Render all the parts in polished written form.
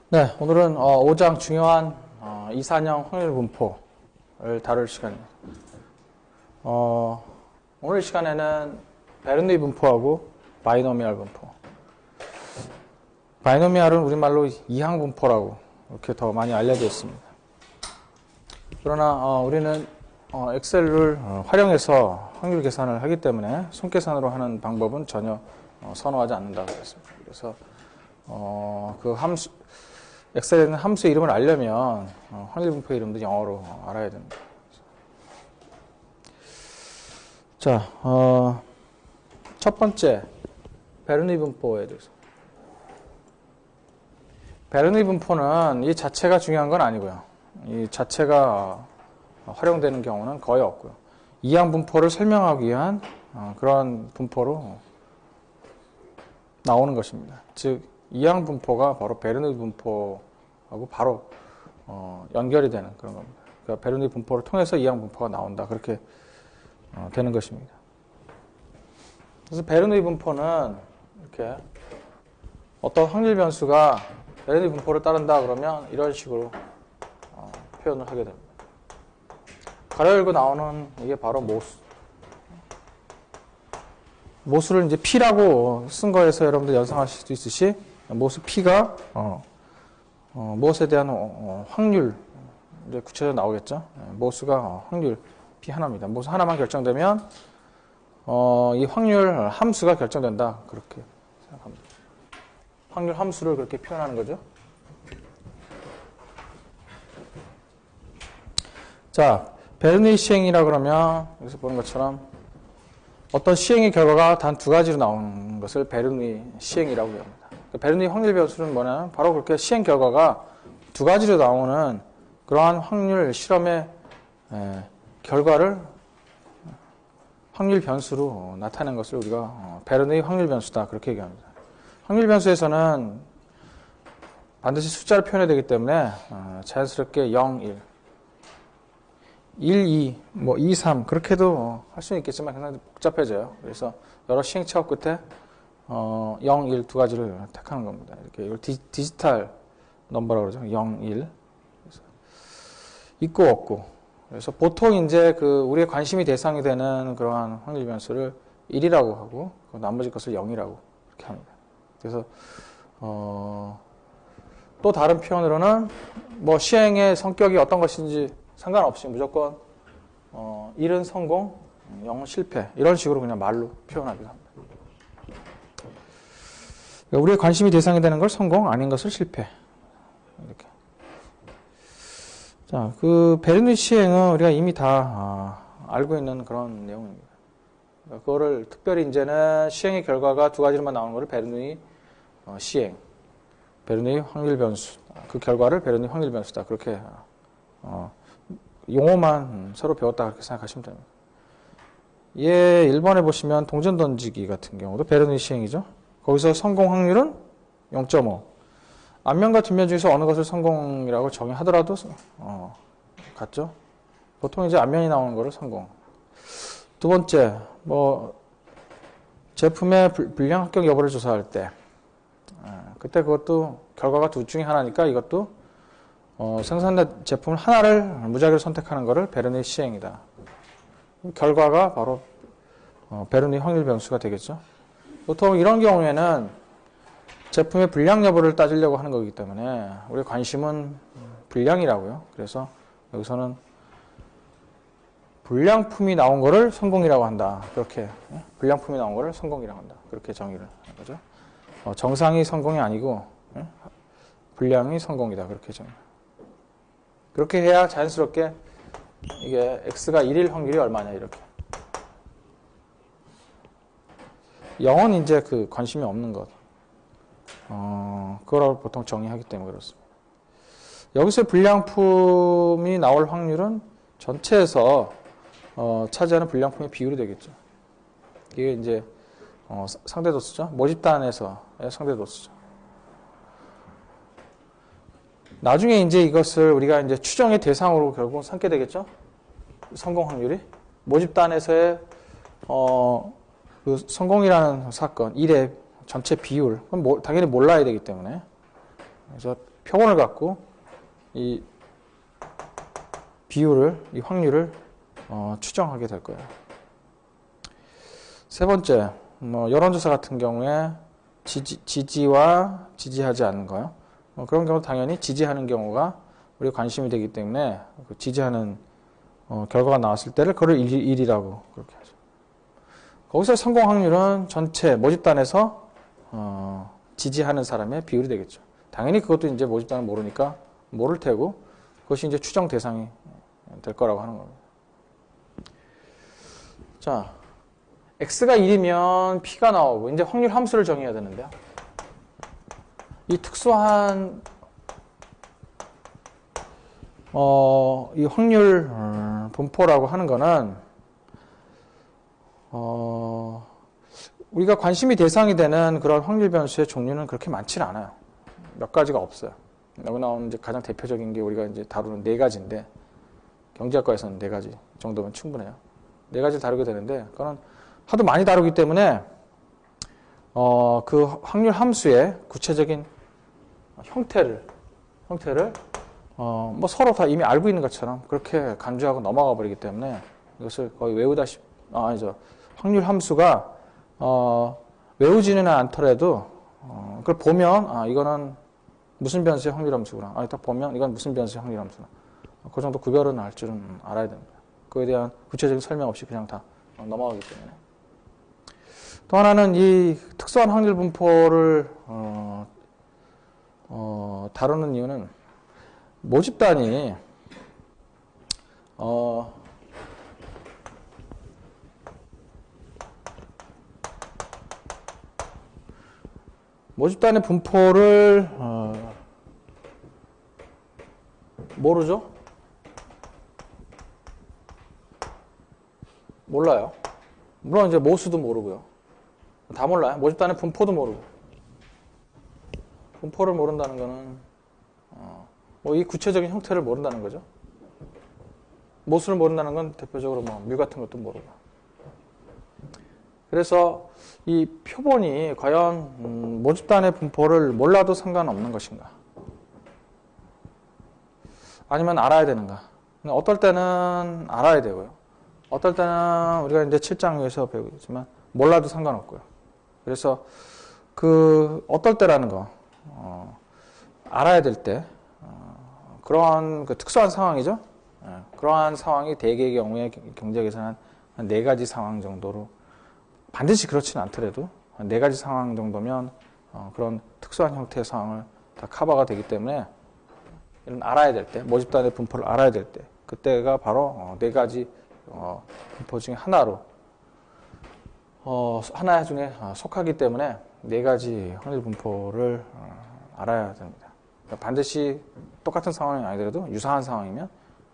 네, 오늘은 5장 중요한 이산형 확률 분포를 다룰 시간입니다. 오늘 시간에는 베르누이 분포하고 바이노미얼 분포. 바이노미얼은 우리말로 이항 분포라고 이렇게 더 많이 알려져 있습니다. 그러나 우리는 엑셀을 활용해서 확률 계산을 하기 때문에 손계산으로 하는 방법은 전혀 선호하지 않는다고 했습니다. 그래서 그 함수 엑셀에 있는 함수의 이름을 알려면 확률 분포의 이름도 영어로 알아야 됩니다. 자, 첫 번째 베르누이 분포에 대해서. 베르누이 분포는 이 자체가 중요한 건 아니고요. 이 자체가 활용되는 경우는 거의 없고요. 이항 분포를 설명하기 위한 그런 분포로 나오는 것입니다. 즉 이항 분포가 바로 베르누이 분포하고 바로 연결이 되는 그런 겁니다. 그러니까 베르누이 분포를 통해서 이항 분포가 나온다. 그렇게 되는 것입니다. 그래서 베르누이 분포는 이렇게 어떤 확률 변수가 베르누이 분포를 따른다 그러면 이런 식으로 표현을 하게 됩니다. 가로 열고 나오는 이게 바로 모수. 모수를 이제 P라고 쓴 거에서 여러분들 연상하실 수 있듯이 모수 P가 무엇에 대한 확률 이제 구체적으로 나오겠죠. 모수가 확률 P 하나입니다. 모수 하나만 결정되면 이 확률 함수가 결정된다. 그렇게 생각합니다. 확률 함수를 그렇게 표현하는 거죠. 자, 베르누이 시행이라 그러면 여기서 보는 것처럼 어떤 시행의 결과가 단 두 가지로 나오는 것을 베르누이 시행이라고 합니다. 베르누이 확률 변수는 뭐냐면 바로 그렇게 시행 결과가 두 가지로 나오는 그러한 확률 실험의 결과를 확률 변수로 나타낸 것을 우리가 베르누이 확률 변수다 그렇게 얘기합니다. 확률 변수에서는 반드시 숫자를 표현해야 되기 때문에 자연스럽게 0, 1, 1, 2, 2, 3 그렇게도 할 수는 있겠지만 굉장히 복잡해져요. 그래서 여러 시행착오 끝에 0, 1 두 가지를 택하는 겁니다. 이렇게 이걸 디지털 넘버라고 그러죠. 0, 1 그래서 있고 없고. 그래서 보통 이제 우리의 관심이 대상이 되는 그러한 확률 변수를 1이라고 하고 나머지 것을 0이라고 이렇게 합니다. 그래서 또 다른 표현으로는 시행의 성격이 어떤 것인지 상관없이 무조건 1은 성공, 0은 실패 이런 식으로 그냥 말로 표현하기도 합니다. 그러니까 우리의 관심이 대상이 되는 걸 성공, 아닌 것을 실패 이렇게. 자, 베르누이 시행은 우리가 이미 다 알고 있는 그런 내용입니다. 그러니까 그거를 특별히 이제는 시행의 결과가 두 가지로만 나오는 것을 베르누이 시행, 베르누이 확률 변수, 그 결과를 베르누이 확률 변수다 그렇게 용어만 서로 배웠다 그렇게 생각하시면 됩니다. 1번에 보시면 동전 던지기 같은 경우도 베르누이 시행이죠. 거기서 성공 확률은 0.5. 앞면과 뒷면 중에서 어느 것을 성공이라고 정의하더라도 같죠. 보통 이제 앞면이 나오는 거를 성공. 두 번째, 제품의 불량 합격 여부를 조사할 때 그때 그것도 결과가 둘 중에 하나니까 이것도 생산된 제품 하나를 무작위로 선택하는 것을 베르누이 시행이다. 결과가 바로 베르누이 확률 변수가 되겠죠. 보통 이런 경우에는 제품의 불량 여부를 따지려고 하는 거기 때문에 우리의 관심은 불량이라고요. 그래서 여기서는 불량품이 나온 거를 성공이라고 한다. 그렇게 불량품이 나온 거를 성공이라고 한다. 그렇게 정의를 하는 거죠. 정상이 성공이 아니고 불량이 성공이다. 그렇게 정의. 그렇게 해야 자연스럽게 이게 x가 1일 확률이 얼마냐 이렇게. 0은 이제 관심이 없는 것. 그거라고 보통 정의하기 때문에 그렇습니다. 여기서 불량품이 나올 확률은 전체에서 차지하는 불량품의 비율이 되겠죠. 이게 이제 상대도수죠. 모집단에서의 상대도수죠. 나중에 이제 이것을 우리가 이제 추정의 대상으로 결국 삼게 되겠죠. 성공 확률이 모집단에서의 성공이라는 사건 1의 전체 비율 그건 당연히 몰라야 되기 때문에 그래서 표본을 갖고 이 비율을, 이 확률을 추정하게 될 거예요. 세 번째, 여론조사 같은 경우에 지지와 지지하지 않는 거요. 그런 경우 당연히 지지하는 경우가 우리가 관심이 되기 때문에 그 지지하는 결과가 나왔을 때를 그걸 1이라고 그렇게 하죠. 거기서 성공 확률은 전체 모집단에서 지지하는 사람의 비율이 되겠죠. 당연히 그것도 이제 모집단은 모르니까 모를 테고 그것이 이제 추정 대상이 될 거라고 하는 겁니다. 자, x가 1이면 p가 나오고 이제 확률 함수를 정해야 되는데요. 이 특수한 이 확률 분포라고 하는 거는 우리가 관심이 대상이 되는 그런 확률 변수의 종류는 그렇게 많지는 않아요. 몇 가지가 없어요. 여기 나오는 이제 가장 대표적인 게 우리가 이제 다루는 네 가지인데 경제학과에서는 네 가지 정도면 충분해요. 네 가지를 다루게 되는데 그거는 하도 많이 다루기 때문에 그 확률 함수의 구체적인 형태를 뭐 서로 다 이미 알고 있는 것처럼 그렇게 간주하고 넘어가 버리기 때문에 이것을 거의 외우다시피 아니죠. 확률 함수가 외우지는 않더라도 그걸 보면 이거는 무슨 변수의 확률 함수구나. 딱 보면 이건 무슨 변수의 확률 함수나. 그 정도 구별은 할 줄은 알아야 됩니다. 그에 대한 구체적인 설명 없이 그냥 다 넘어가기 때문에. 또 하나는 이 특수한 확률 분포를 다루는 이유는 모집단이 모집단의 분포를 모르죠? 몰라요. 물론 이제 모수도 모르고요. 다 몰라요. 모집단의 분포도 모르고. 분포를 모른다는 거는 뭐 이 구체적인 형태를 모른다는 거죠. 모수를 모른다는 건 대표적으로 뭐 뮤 같은 것도 모르고. 그래서 이 표본이 과연 모집단의 분포를 몰라도 상관없는 것인가? 아니면 알아야 되는가? 어떨 때는 알아야 되고요. 어떨 때는 우리가 이제 7장에서 배우겠지만 몰라도 상관없고요. 그래서 그 어떨 때라는 거 알아야 될 때 그러한 그 특수한 상황이죠. 그러한 상황이 대개의 경우에 경제학에서는 한 4가지 상황 정도로 반드시 그렇지는 않더라도 한 4가지 상황 정도면 그런 특수한 형태의 상황을 다 커버가 되기 때문에 이런 알아야 될 때, 모집단의 분포를 알아야 될 때, 그때가 바로 4가지 분포 중에 하나로 하나 중에 속하기 때문에 4가지 확률 분포를 알아야 됩니다. 그러니까 반드시 똑같은 상황이 아니더라도 유사한 상황이면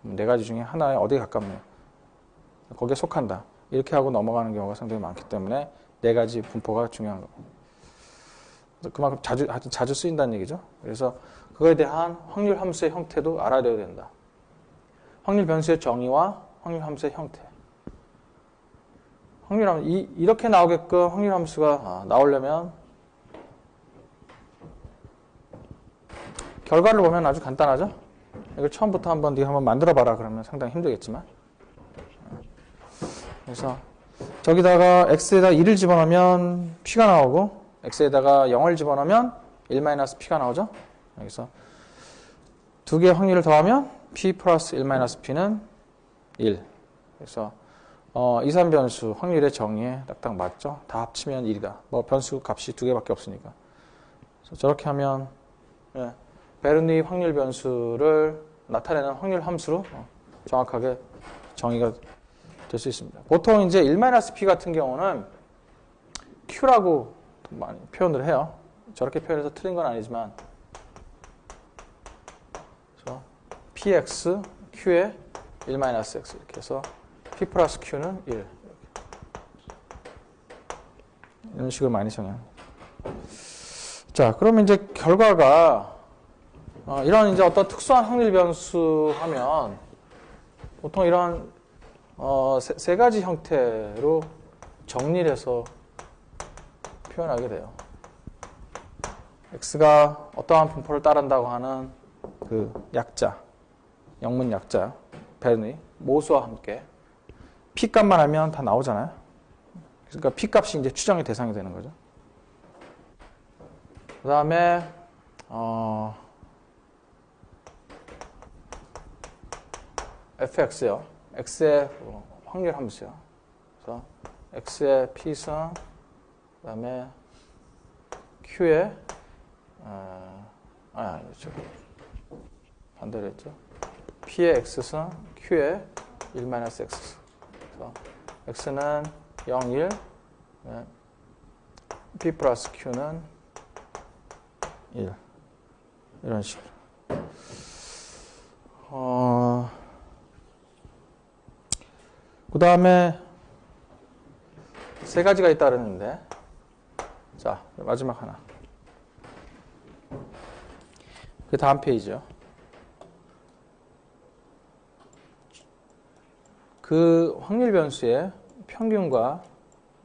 4가지 중에 하나에 어디에 가깝네요. 거기에 속한다. 이렇게 하고 넘어가는 경우가 상당히 많기 때문에 4가지 분포가 중요한 겁니다. 그만큼 자주 쓰인다는 얘기죠. 그래서 그거에 대한 확률 함수의 형태도 알아야 된다. 확률 변수의 정의와 확률 함수의 형태. 이렇게 나오게끔 확률 함수가 나오려면 결과를 보면 아주 간단하죠. 이걸 처음부터 네가 한번 만들어봐라 그러면 상당히 힘들겠지만 그래서 저기다가 x에다 1을 집어넣으면 p가 나오고 x에다가 0을 집어넣으면 1-p가 나오죠. 여기서 두 개의 확률을 더하면 p 플러스 1-p는 1. 그래서 2, 3변수 확률의 정의에 딱딱 맞죠. 다 합치면 1이다. 뭐 변수 값이 2개밖에 없으니까. 그래서 저렇게 하면 베르누이 확률 변수를 나타내는 확률 함수로 정확하게 정의가 될 수 있습니다. 보통 이제 1-p 같은 경우는 q라고 많이 표현을 해요. 저렇게 표현해서 틀린 건 아니지만 그래서 px, q에 1-x 이렇게 해서 p 플러스 q는 1 이런 식으로 많이 정의합니다. 자, 그러면 이제 결과가 이런 이제 어떤 특수한 확률 변수 하면 보통 이런 세 가지 형태로 정리를 해서 표현하게 돼요. x가 어떠한 분포를 따른다고 하는 그 약자, 영문 약자, 베르누이, 모수와 함께 p 값만 알면 다 나오잖아요. 그러니까 p 값이 이제 추정의 대상이 되는 거죠. 그 다음에 fx요. x의 확률 함수요. 그래서 x의 p승, 그 다음에 q의 반대로 했죠. p의 x승, q의 1-x승. 그래서 x는 0, 1, p 플러스 q는 1. 이런 식으로. 그 다음에 세 가지가 있다 그랬는데, 자, 마지막 하나. 그 다음 페이지요. 그 확률 변수의 평균과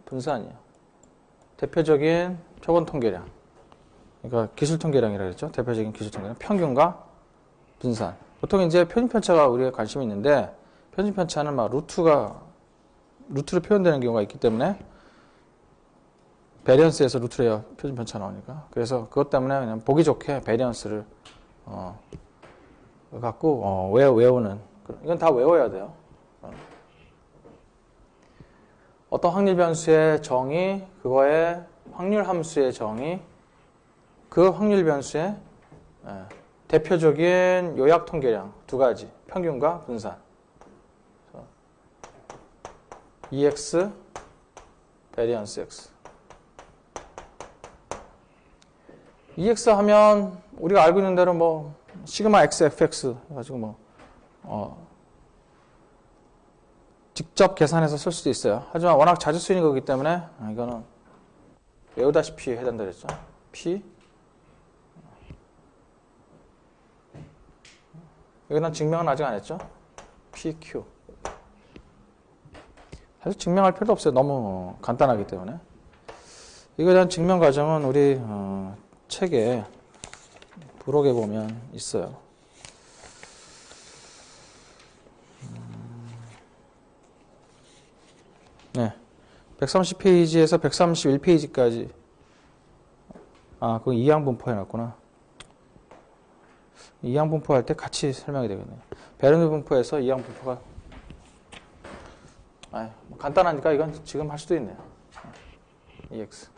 분산이요. 대표적인 표본 통계량. 그러니까 기술 통계량이라고 그랬죠. 대표적인 기술 통계량. 평균과 분산. 보통 이제 표준 편차가 우리가 관심이 있는데, 표준 편차는 막 루트로 표현되는 경우가 있기 때문에, 베리언스에서 루트로 해야 표준 편차 나오니까. 그래서 그것 때문에 그냥 보기 좋게 베리언스를 갖고 외우는. 이건 다 외워야 돼요. 어떤 확률 변수의 정의, 그거의 확률 함수의 정의, 그 확률 변수의 대표적인 요약 통계량 두 가지, 평균과 분산. EX, 베리언스 X. EX 하면 우리가 알고 있는 대로 뭐 시그마 X, FX 해가지고 직접 계산해서 쓸 수도 있어요. 하지만 워낙 자주 쓰이는 거기 때문에 이거는 외우다시피 해야 된다 그랬죠. P. 여기는 증명은 아직 안 했죠. PQ. 사실 증명할 필요도 없어요. 너무 간단하기 때문에. 이거에 대한 증명 과정은 우리 책에 부록에 보면 있어요. 네, 130페이지에서 131페이지까지. 그거 이항 분포 해놨구나. 이항 분포 할 때 같이 설명이 되겠네요. 베르누이 분포에서 이항 분포가 간단하니까 이건 지금 할 수도 있네요. EX.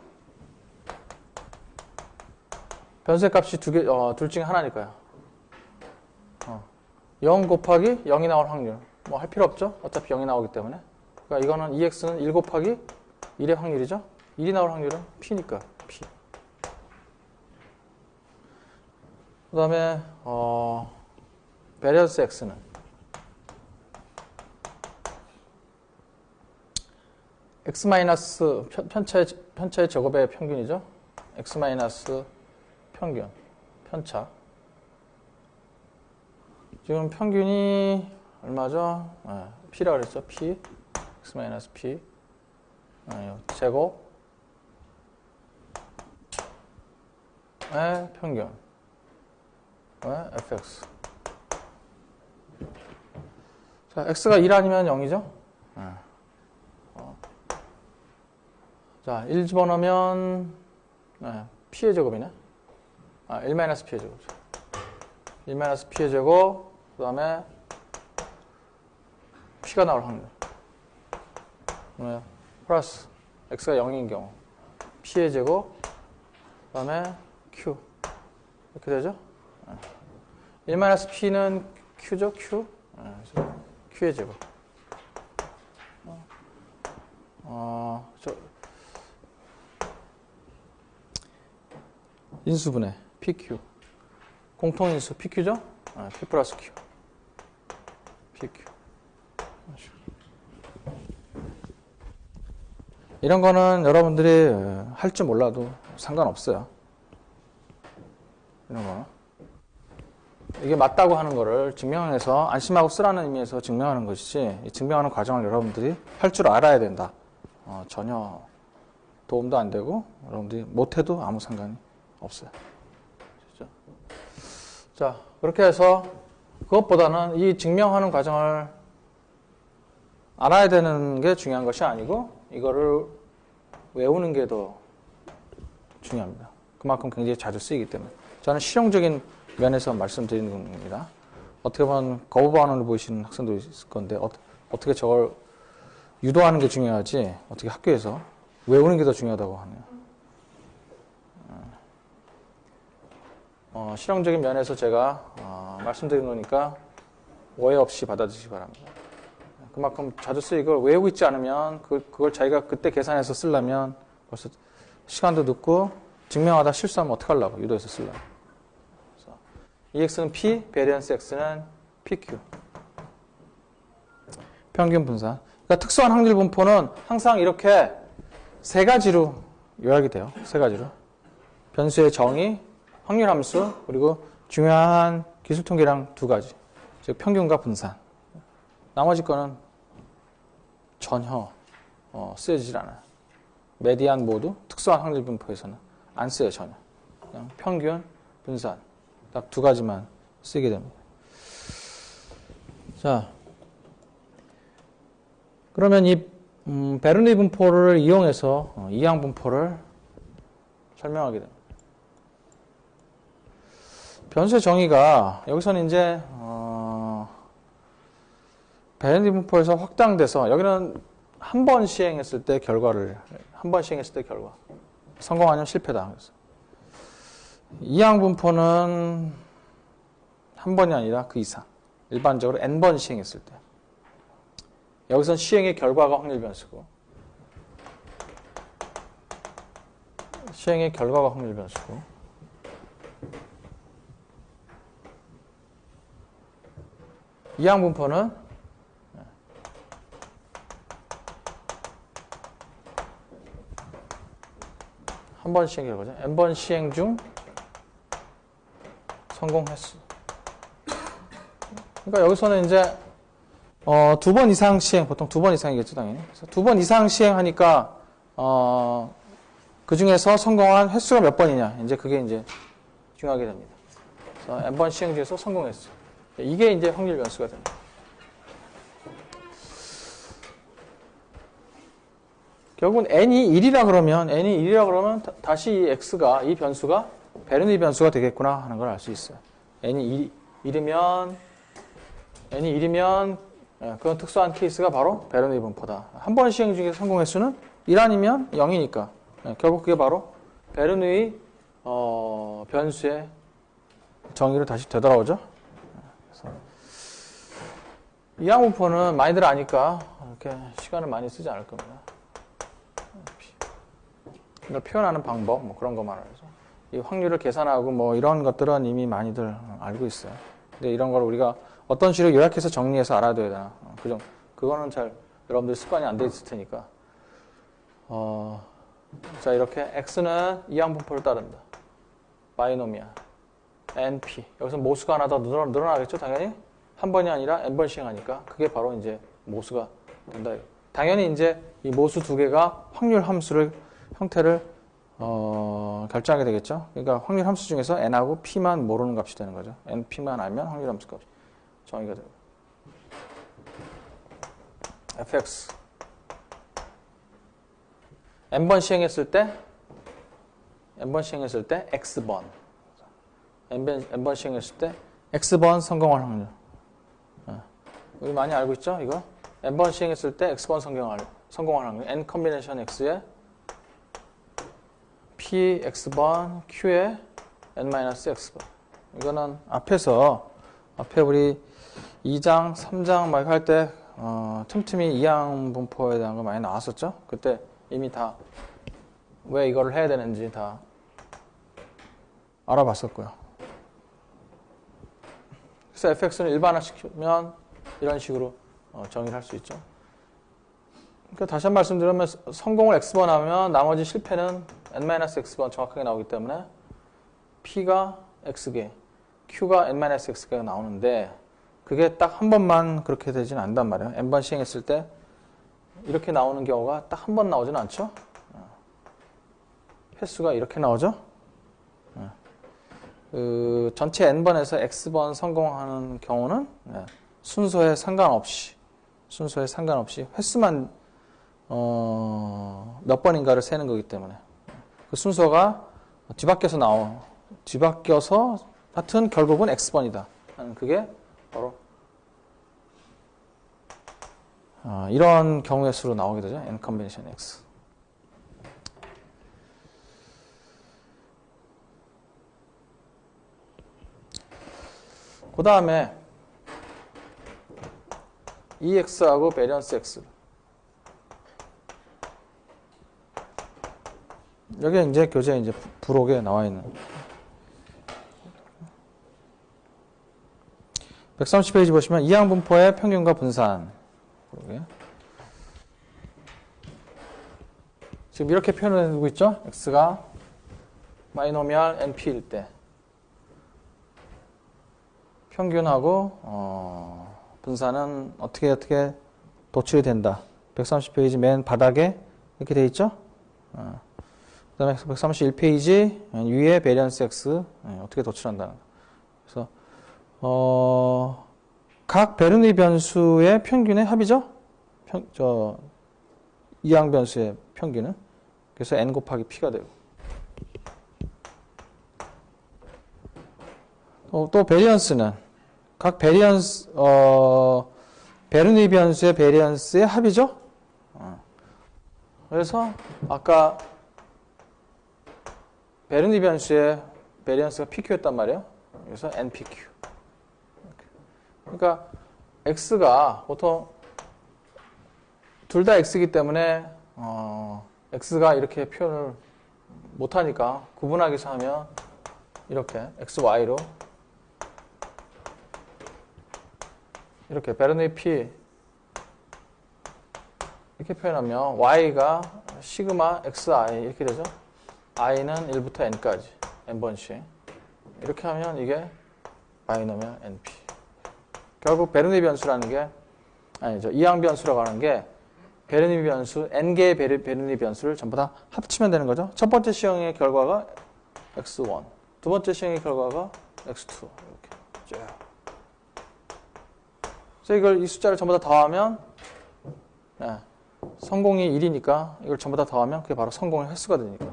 변수의 값이 둘 중에 하나니까요. 0 곱하기 0이 나올 확률. 뭐 할 필요 없죠? 어차피 0이 나오기 때문에. 그러니까 이거는 EX는 1 곱하기 1의 확률이죠? 1이 나올 확률은 P니까, P. 그 다음에, 베리언스 X는 X 마이너스 편차의 제곱의 평균이죠? X 마이너스 평균, 편차. 지금 평균이 얼마죠? P라고 그랬죠? P. X 마이너스 P. 제곱. 평균. fx. 자, x가 1 아니면 0이죠? 자, 1 집어넣으면 p의 제곱이네. 1-p의 제곱이죠. 1-p의 제곱, 그 다음에 p가 나올 확률. 플러스 x가 0인 경우 p의 제곱, 그 다음에 q. 이렇게 되죠? 1-p는 q죠? q. q의 제곱. 인수분해 pq. 공통인수 pq죠? p 플러스 q. pq. 이런 거는 여러분들이 할 줄 몰라도 상관없어요. 이런 거. 이게 맞다고 하는 거를 증명해서 안심하고 쓰라는 의미에서 증명하는 것이지, 이 증명하는 과정을 여러분들이 할 줄 알아야 된다. 전혀 도움도 안 되고 여러분들이 못해도 아무 상관이 없어요. 그죠? 자, 그렇게 해서 그것보다는 이 증명하는 과정을 알아야 되는 게 중요한 것이 아니고 이거를 외우는 게 더 중요합니다. 그만큼 굉장히 자주 쓰이기 때문에. 저는 실용적인 면에서 말씀드리는 겁니다. 어떻게 보면 거부 반응을 보이시는 학생도 있을 건데 어떻게 저걸 유도하는 게 중요하지 어떻게 학교에서 외우는 게 더 중요하다고 하네요. 실용적인 면에서 제가 말씀드린 거니까 오해 없이 받아주시기 바랍니다. 그만큼 자주 쓰이고 외우고 있지 않으면 그걸 자기가 그때 계산해서 쓰려면 벌써 시간도 늦고 증명하다 실수하면 어떡하려고 유도해서 쓰려고. 그래서 EX는 P, 베리언스 X는 PQ. 평균 분산. 그러니까 특수한 확률 분포는 항상 이렇게 세 가지로 요약이 돼요. 세 가지로. 변수의 정의, 확률 함수, 그리고 중요한 기술 통계량 두 가지. 즉 평균과 분산. 나머지 거는 전혀 쓰여지질 않아요. 메디안 모두 특수한 확률 분포에서는 안 써요, 전혀. 그냥 평균, 분산. 딱 두 가지만 쓰게 됩니다. 자, 그러면 이 베르누이 분포를 이용해서 이항 분포를 설명하게 됩니다. 변수의 정의가 여기서는 이제 베르누이 분포에서 확장돼서 여기는 한 번 시행했을 때 결과 성공하면 실패다. 그래서 이항 분포는 한 번이 아니라 그 이상 일반적으로 n번 시행했을 때 여기선 시행의 결과가 확률 변수고 이항 분포는 한 번 시행 결과죠. n번 시행 중 성공 횟수. 그러니까 여기서는 이제 두 번 이상 시행, 보통 두 번 이상이겠죠, 당연히. 그래서 두 번 이상 시행하니까 그 중에서 성공한 횟수가 몇 번이냐, 이제 그게 이제 중요하게 됩니다. 그래서 n번 시행 중에서 성공 횟수. 이게 이제 확률 변수가 됩니다. 결국은 n이 1이라 그러면 다시 이 x가, 이 변수가 베르누이 변수가 되겠구나 하는 걸 알 수 있어요. n이 1이면 그런 특수한 케이스가 바로 베르누이 분포다. 한 번 시행 중에 성공 횟수는 1 아니면 0이니까 결국 그게 바로 베르누이 변수의 정의로 다시 되돌아오죠. 그래서 이항 분포는 많이들 아니까 이렇게 시간을 많이 쓰지 않을 겁니다. 이걸 표현하는 방법, 뭐 그런 것만 알죠. 이 확률을 계산하고 뭐 이런 것들은 이미 많이들 알고 있어요. 근데 이런 걸 우리가 어떤 식으로 요약해서 정리해서 알아둬야 되나. 그거는 잘 여러분들 습관이 안 돼 있을 테니까. 자, 이렇게 x는 이항 분포를 따른다. 바이노미아. np. 여기서 모수가 하나 더 늘어나겠죠, 당연히? 한 번이 아니라 n번 시행하니까. 그게 바로 이제 모수가 된다. 당연히 이제 이 모수 두 개가 확률 함수를 형태를 결정하게 되겠죠. 그러니까 확률 함수 중에서 n하고 p만 모르는 값이 되는 거죠. np만 알면 확률 함수 값이 정의가 됩니다. fx n번 시행했을 때 x번 n번 시행했을 때 x번 성공할 확률. 우리 많이 알고 있죠, 이거? n번 시행했을 때 x번 성공할 확률. n 컨비네이션 x에 p x번 q에 n-x번. 이거는 앞에 우리 2장, 3장 막 할 때 틈틈이 이항 분포에 대한 거 많이 나왔었죠? 그때 이미 다 왜 이거를 해야 되는지 다 알아봤었고요. 그래서 fx는 일반화시키면 이런 식으로 정의를 할 수 있죠. 그러니까 다시 한 번 말씀드리면 성공을 x번 하면 나머지 실패는 n-x번 정확하게 나오기 때문에 p가 x개, q가 n-x가 나오는데 그게 딱 한 번만 그렇게 되지는 않단 말이에요. n번 시행했을 때 이렇게 나오는 경우가 딱 한 번 나오지는 않죠. 횟수가 이렇게 나오죠. 그 전체 n번에서 x번 성공하는 경우는 순서에 상관없이 횟수만 몇 번인가를 세는 거기 때문에 그 순서가 뒤바뀌어서 하여튼 결국은 x번이다 하는 그게 바로 이런 경우의 수로 나오게 되죠. n 컨비네이션 x. 그 다음에 EX하고 베리언스 X. 여기 이제 교재 이제 부록에 나와 있는 130페이지 보시면 이항 분포의 평균과 분산. 부록에. 지금 이렇게 표현을 해두고 있죠? X가 바이노미얼 NP일 때 평균하고 분산은 어떻게 도출이 된다. 130페이지 맨 바닥에 이렇게 돼 있죠? 그 다음에 131페이지 맨 위에 베리언스 X 어떻게 도출한다. 그래서 각 베르누이 변수의 평균의 합이죠? 이항 변수의 평균은. 그래서 n 곱하기 p가 되고. 또 베리언스는 각 베르누이 변수의 베리언스의 합이죠? 그래서 아까 베르누이 변수의 베리언스가 PQ였단 말이에요. 그래서 NPQ. 그러니까 X가 보통 둘 다 X이기 때문에 X가 이렇게 표현을 못하니까 구분하기 위해서 하면 이렇게 XY로 이렇게 베르누이 P 이렇게 표현하면 Y가 시그마 XI 이렇게 되죠. I는 1부터 N까지 N번씩 이렇게 하면 이게 바이노미얼 NP. 결국 베르누이 변수라는 게 아니죠. 이항 변수라고 하는 게 베르누이 변수 N개의 베르누이 변수를 전부 다 합치면 되는 거죠. 첫 번째 시험의 결과가 X1 두 번째 시험의 결과가 X2 이렇게 쭉. 그래서 이 숫자를 전부 다 더하면 성공이 1이니까 이걸 전부 다 더하면 그게 바로 성공의 횟수가 되니까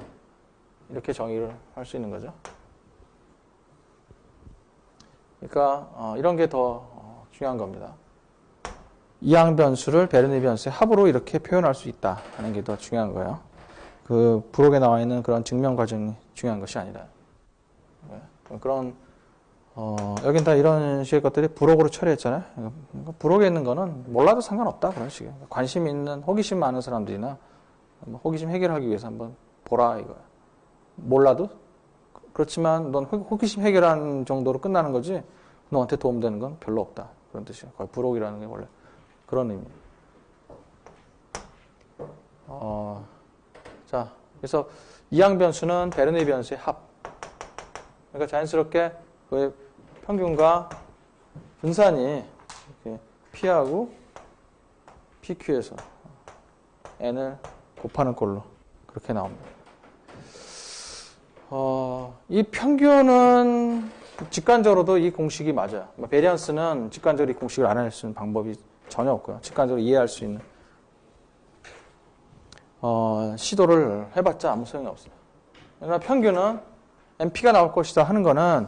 이렇게 정의를 할 수 있는 거죠. 그러니까 이런 게 더 중요한 겁니다. 이항 변수를 베르누이 변수의 합으로 이렇게 표현할 수 있다 하는 게 더 중요한 거예요. 그 부록에 나와 있는 그런 증명 과정이 중요한 것이 아니라 그런 여긴 다 이런 식의 것들이 부록으로 처리했잖아요. 부록에 있는 거는 몰라도 상관없다 그런 식이에요. 관심 있는 호기심 많은 사람들이나 호기심 해결하기 위해서 한번 보라 이거야. 몰라도 그렇지만 넌 호기심 해결하는 정도로 끝나는 거지 너한테 도움되는 건 별로 없다 그런 뜻이에요. 거의 부록이라는 게 원래 그런 의미. 자, 그래서 이항 변수는 베르누이 변수의 합. 그러니까 자연스럽게 그 평균과 분산이 이렇게 P하고 PQ에서 N을 곱하는 꼴로 그렇게 나옵니다. 이 평균은 직관적으로도 이 공식이 맞아요. 베리언스는 직관적으로 이 공식을 알아낼 수 있는 방법이 전혀 없고요. 직관적으로 이해할 수 있는 시도를 해봤자 아무 소용이 없어요. 그러나 평균은 NP가 나올 것이다 하는 거는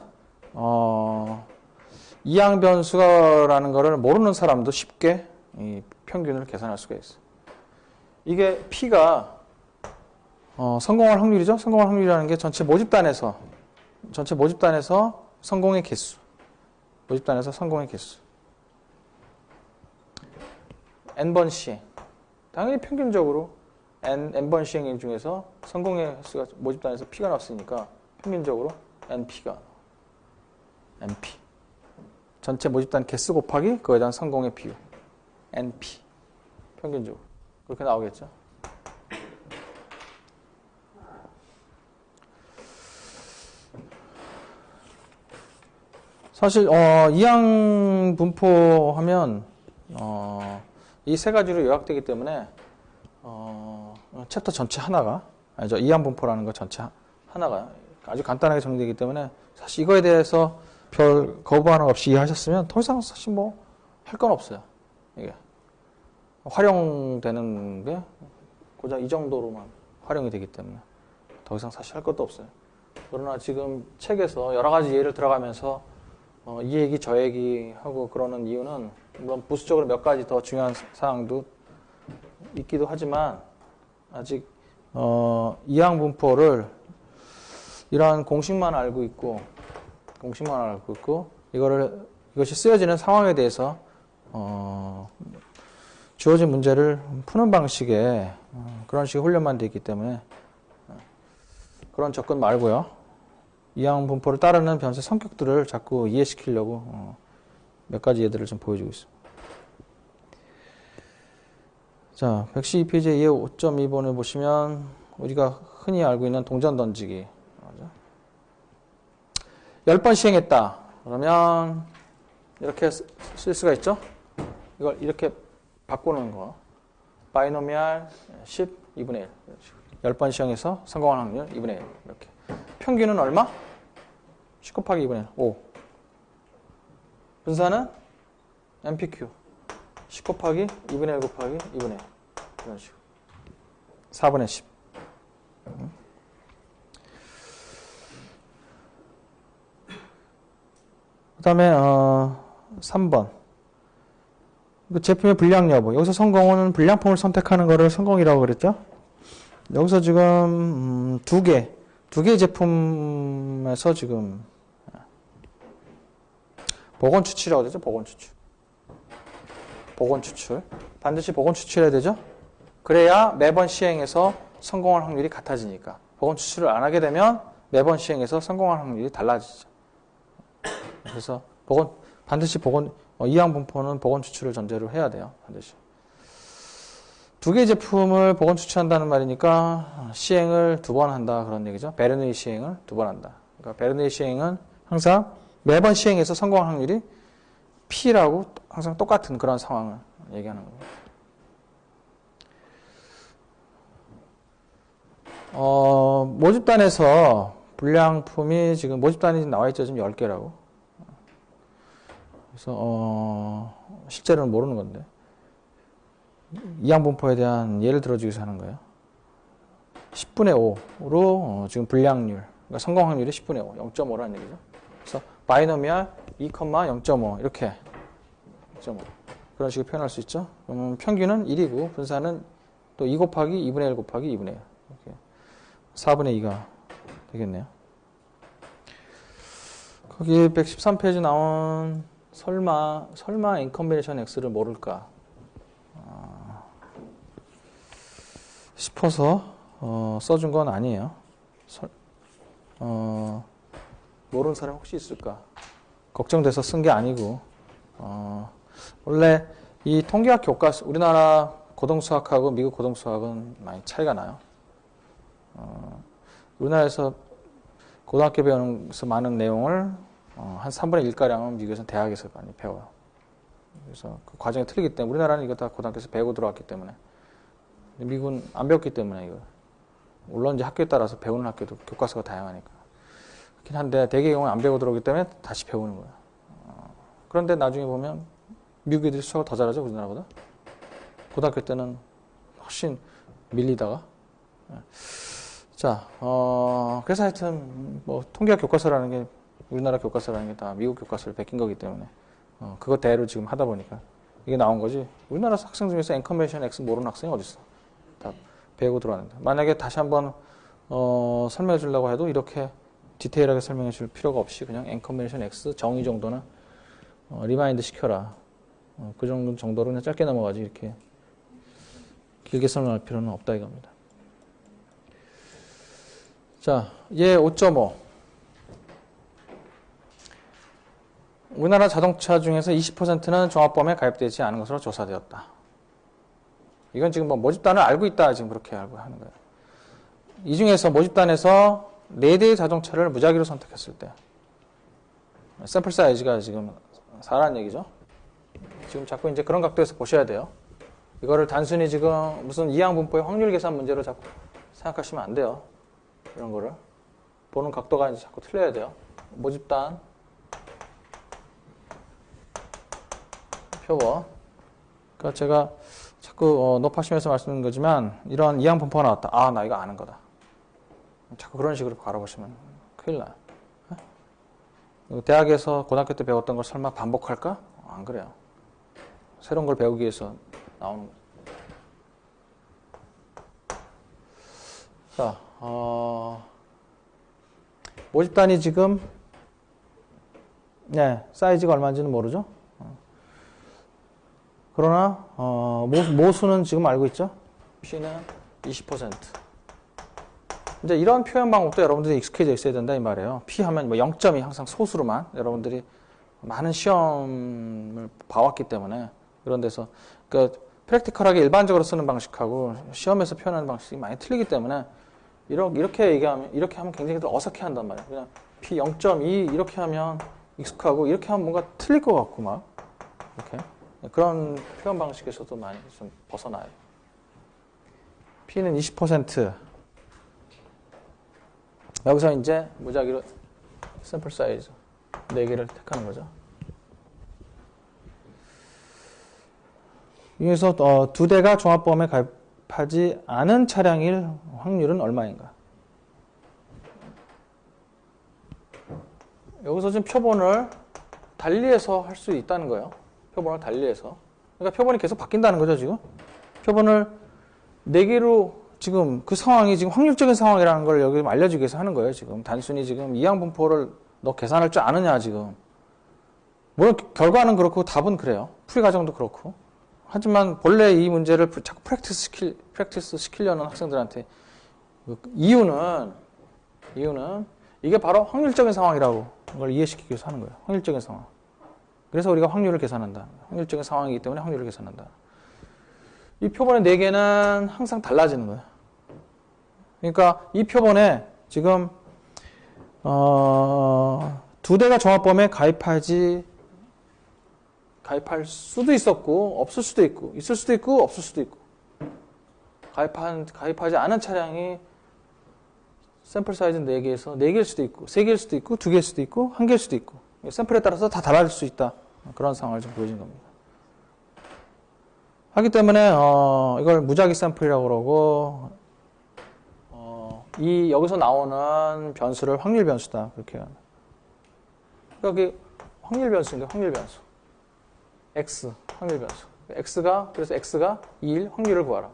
이항 변수라는 거를 모르는 사람도 쉽게 이 평균을 계산할 수가 있어요. 이게 P가 성공할 확률이죠. 성공할 확률이라는 게 전체 모집단에서 성공의 개수. 모집단에서 성공의 개수. N번 시행. 당연히 평균적으로 N번 시행 중에서 성공의 횟수가 모집단에서 P가 나왔으니까 평균적으로 NP가 NP. 전체 모집단 개수 곱하기 그거에 대한 성공의 비율. NP. 평균적으로. 그렇게 나오겠죠. 사실 이항 분포하면 이 세 가지로 요약되기 때문에 챕터 전체 하나가 아니죠. 이항 분포라는 거 전체 하나가 아주 간단하게 정리되기 때문에 사실 이거에 대해서 별 거부 하나 없이 이해하셨으면 더 이상 사실 뭐 할 건 없어요. 이게 활용되는 게 고작 이 정도로만 활용이 되기 때문에 더 이상 사실 할 것도 없어요. 그러나 지금 책에서 여러 가지 예를 들어가면서 이 얘기 저 얘기 하고 그러는 이유는 물론 부수적으로 몇 가지 더 중요한 사항도 있기도 하지만 아직 이항분포를 이러한 공식만 알고 있고 이것이 쓰여지는 상황에 대해서 주어진 문제를 푸는 방식의 그런 식의 훈련만 되어 있기 때문에 그런 접근 말고요. 이항분포를 따르는 변수의 성격들을 자꾸 이해시키려고 몇 가지 예들을 좀 보여주고 있습니다. 자, 112페이지의 예 5.2번을 보시면 우리가 흔히 알고 있는 동전 던지기. 10번 시행했다. 그러면 이렇게 쓸 수가 있죠? 이걸 이렇게 바꾸는 거. 바이노미알 10, 2분의 1. 10번 시행해서 성공할 확률 2분의 1. 이렇게. 평균은 얼마? 10 곱하기 2분의 1. 5. 분산은 MPQ. 10 곱하기 2분의 1 곱하기 2분의 1. 이런 식으로. 4분의 10. 그 다음에 3번. 그 제품의 불량 여부. 여기서 성공은 불량품을 선택하는 것을 성공이라고 그랬죠. 여기서 지금 두 개 제품에서 지금 복원 추출이라고 되죠. 복원 추출. 반드시 복원 추출해야 되죠. 그래야 매번 시행해서 성공할 확률이 같아지니까. 복원 추출을 안 하게 되면 매번 시행해서 성공할 확률이 달라지죠. 그래서 반드시 이항분포는 복원 추출을 전제로 해야 돼요. 반드시. 두 개의 제품을 복원 추출한다는 말이니까 시행을 2번 한다 그런 얘기죠. 베르누이 시행을 2번 한다. 그러니까 베르누이 시행은 항상 매번 시행해서 성공할 확률이 P라고 항상 똑같은 그런 상황을 얘기하는 거예요. 모집단에서 불량품이 지금 모집단이 나와 있죠. 지금 10개라고. 그래서 실제로는 모르는 건데 이항분포에 대한 예를 들어주기 위해서 하는 거예요. 10분의 5로 지금 불량률, 그러니까 성공 확률이 10분의 5, 0.5라는 얘기죠. 그래서 바이노미알 2,0.5 이렇게 0.5 그런 식으로 표현할 수 있죠. 그러면 평균은 1이고 분산은 또 2 곱하기 2분의 1 곱하기 2분의 1 이렇게 4분의 2가 되겠네요. 거기 113페이지 나온 설마 인컨비네이션 X를 모를까 싶어서 써준 건 아니에요. 모르는 사람 혹시 있을까? 걱정돼서 쓴 게 아니고 원래 이 통계학 교과서 우리나라 고등수학하고 미국 고등수학은 많이 차이가 나요. 우리나라에서 고등학교 배우면서 많은 내용을 한 3분의 1가량은 미국에서 대학에서 많이 배워요. 그래서 그 과정이 틀리기 때문에 우리나라는 이거 다 고등학교에서 배우고 들어왔기 때문에 미국은 안 배웠기 때문에 이거 물론 이제 학교에 따라서 배우는 학교도 교과서가 다양하니까 그렇긴 한데 대개 경우는 안 배우고 들어오기 때문에 다시 배우는 거예요. 그런데 나중에 보면 미국 애들이 수학을 더 잘하죠 우리나라보다. 고등학교 때는 훨씬 밀리다가 자 그래서 하여튼 뭐 통계학 교과서라는 게 우리나라 교과서라는 게 다 미국 교과서를 베낀 거기 때문에 그거 대로 지금 하다 보니까 이게 나온 거지. 우리나라 학생 중에서 인컨비네이션 X 모르는 학생이 어디 있어? 다 배우고 들어왔는데 만약에 다시 한번 설명해 주려고 해도 이렇게 디테일하게 설명해 줄 필요가 없이 그냥 인컨비네이션 X 정의 정도는 리마인드 시켜라. 그 정도로 그냥 짧게 넘어가지 이렇게 길게 설명할 필요는 없다 이겁니다. 자, 얘 5.5. 우리나라 자동차 중에서 20%는 종합보험에 가입되지 않은 것으로 조사되었다. 이건 지금 뭐 모집단을 알고 있다 지금 그렇게 알고 하는 거예요. 이 중에서 모집단에서 4대의 자동차를 무작위로 선택했을 때 샘플 사이즈가 지금 4라는 얘기죠. 지금 자꾸 이제 그런 각도에서 보셔야 돼요. 이거를 단순히 지금 무슨 이항분포의 확률 계산 문제로 자꾸 생각하시면 안 돼요. 이런 거를. 보는 각도가 이제 자꾸 틀려야 돼요. 모집단 표본. 그러니까 제가 자꾸 높아시면서 말씀드린 거지만 이런 이항 분포가 나왔다. 아, 나 이거 아는 거다. 자꾸 그런 식으로 바라보시면 큰일 나요. 대학에서 고등학교 때 배웠던 걸 설마 반복할까? 안 그래요. 새로운 걸 배우기 위해서 나오는 거죠. 자, 모집단이 지금 사이즈가 얼마인지는 모르죠. 그러나 모수는 지금 알고 있죠. P는 20%. 이제 이런 표현 방법도 여러분들이 익숙해져 있어야 된다 이 말이에요. P 하면 뭐 0점이 항상 소수로만 여러분들이 많은 시험을 봐왔기 때문에 그런 데서 그 프랙티컬하게 일반적으로 쓰는 방식하고 시험에서 표현하는 방식이 많이 틀리기 때문에 이렇게 얘기하면 이렇게 하면 굉장히 어색해 한단 말이에요. 그냥 P 0.2 이렇게 하면 익숙하고 이렇게 하면 뭔가 틀릴 것 같고 막 이렇게 그런 표현 방식에서도 많이 좀 벗어나요. P는 20%. 여기서 이제 무작위로 샘플 사이즈 4개를 택하는 거죠. 여기서 2대가 종합보험에 가입하지 않은 차량일 확률은 얼마인가? 여기서 지금 표본을 달리해서 할 수 있다는 거예요. 표본을 달리해서. 그러니까 표본이 계속 바뀐다는 거죠, 지금. 표본을 4개로 지금 그 상황이 지금 확률적인 상황이라는 걸 여기 알려주기 위해서 하는 거예요, 지금. 단순히 지금 이항 분포를 너 계산할 줄 아느냐, 지금. 물론 결과는 그렇고 답은 그래요. 풀이 과정도 그렇고. 하지만 본래 이 문제를 자꾸 프랙티스 시키려는 학생들한테 이유는 이게 바로 확률적인 상황이라고 그걸 이해시키기 위해서 하는 거예요. 확률적인 상황. 그래서 우리가 확률을 계산한다. 확률적인 상황이기 때문에 확률을 계산한다. 이 표본의 4개는 항상 달라지는 거예요. 그러니까 이 표본에 지금 2대가 종합보험에 가입할 수도 있었고 없을 수도 있고 있을 수도 있고 없을 수도 있고 가입하지 않은 차량이 샘플 사이즈는 4개에서 4개일 수도 있고 3개일 수도 있고 2개일 수도 있고 1개일 수도 있고 샘플에 따라서 다 달라질 수 있다. 그런 상황을 좀 보여준 겁니다. 하기 때문에 이걸 무작위 샘플이라고 그러고 이 여기서 나오는 변수를 확률 변수다. 그렇게 해요. 여기 확률 변수인데 확률 변수. X 확률 변수. 그래서 X가 2일 확률을 구하라.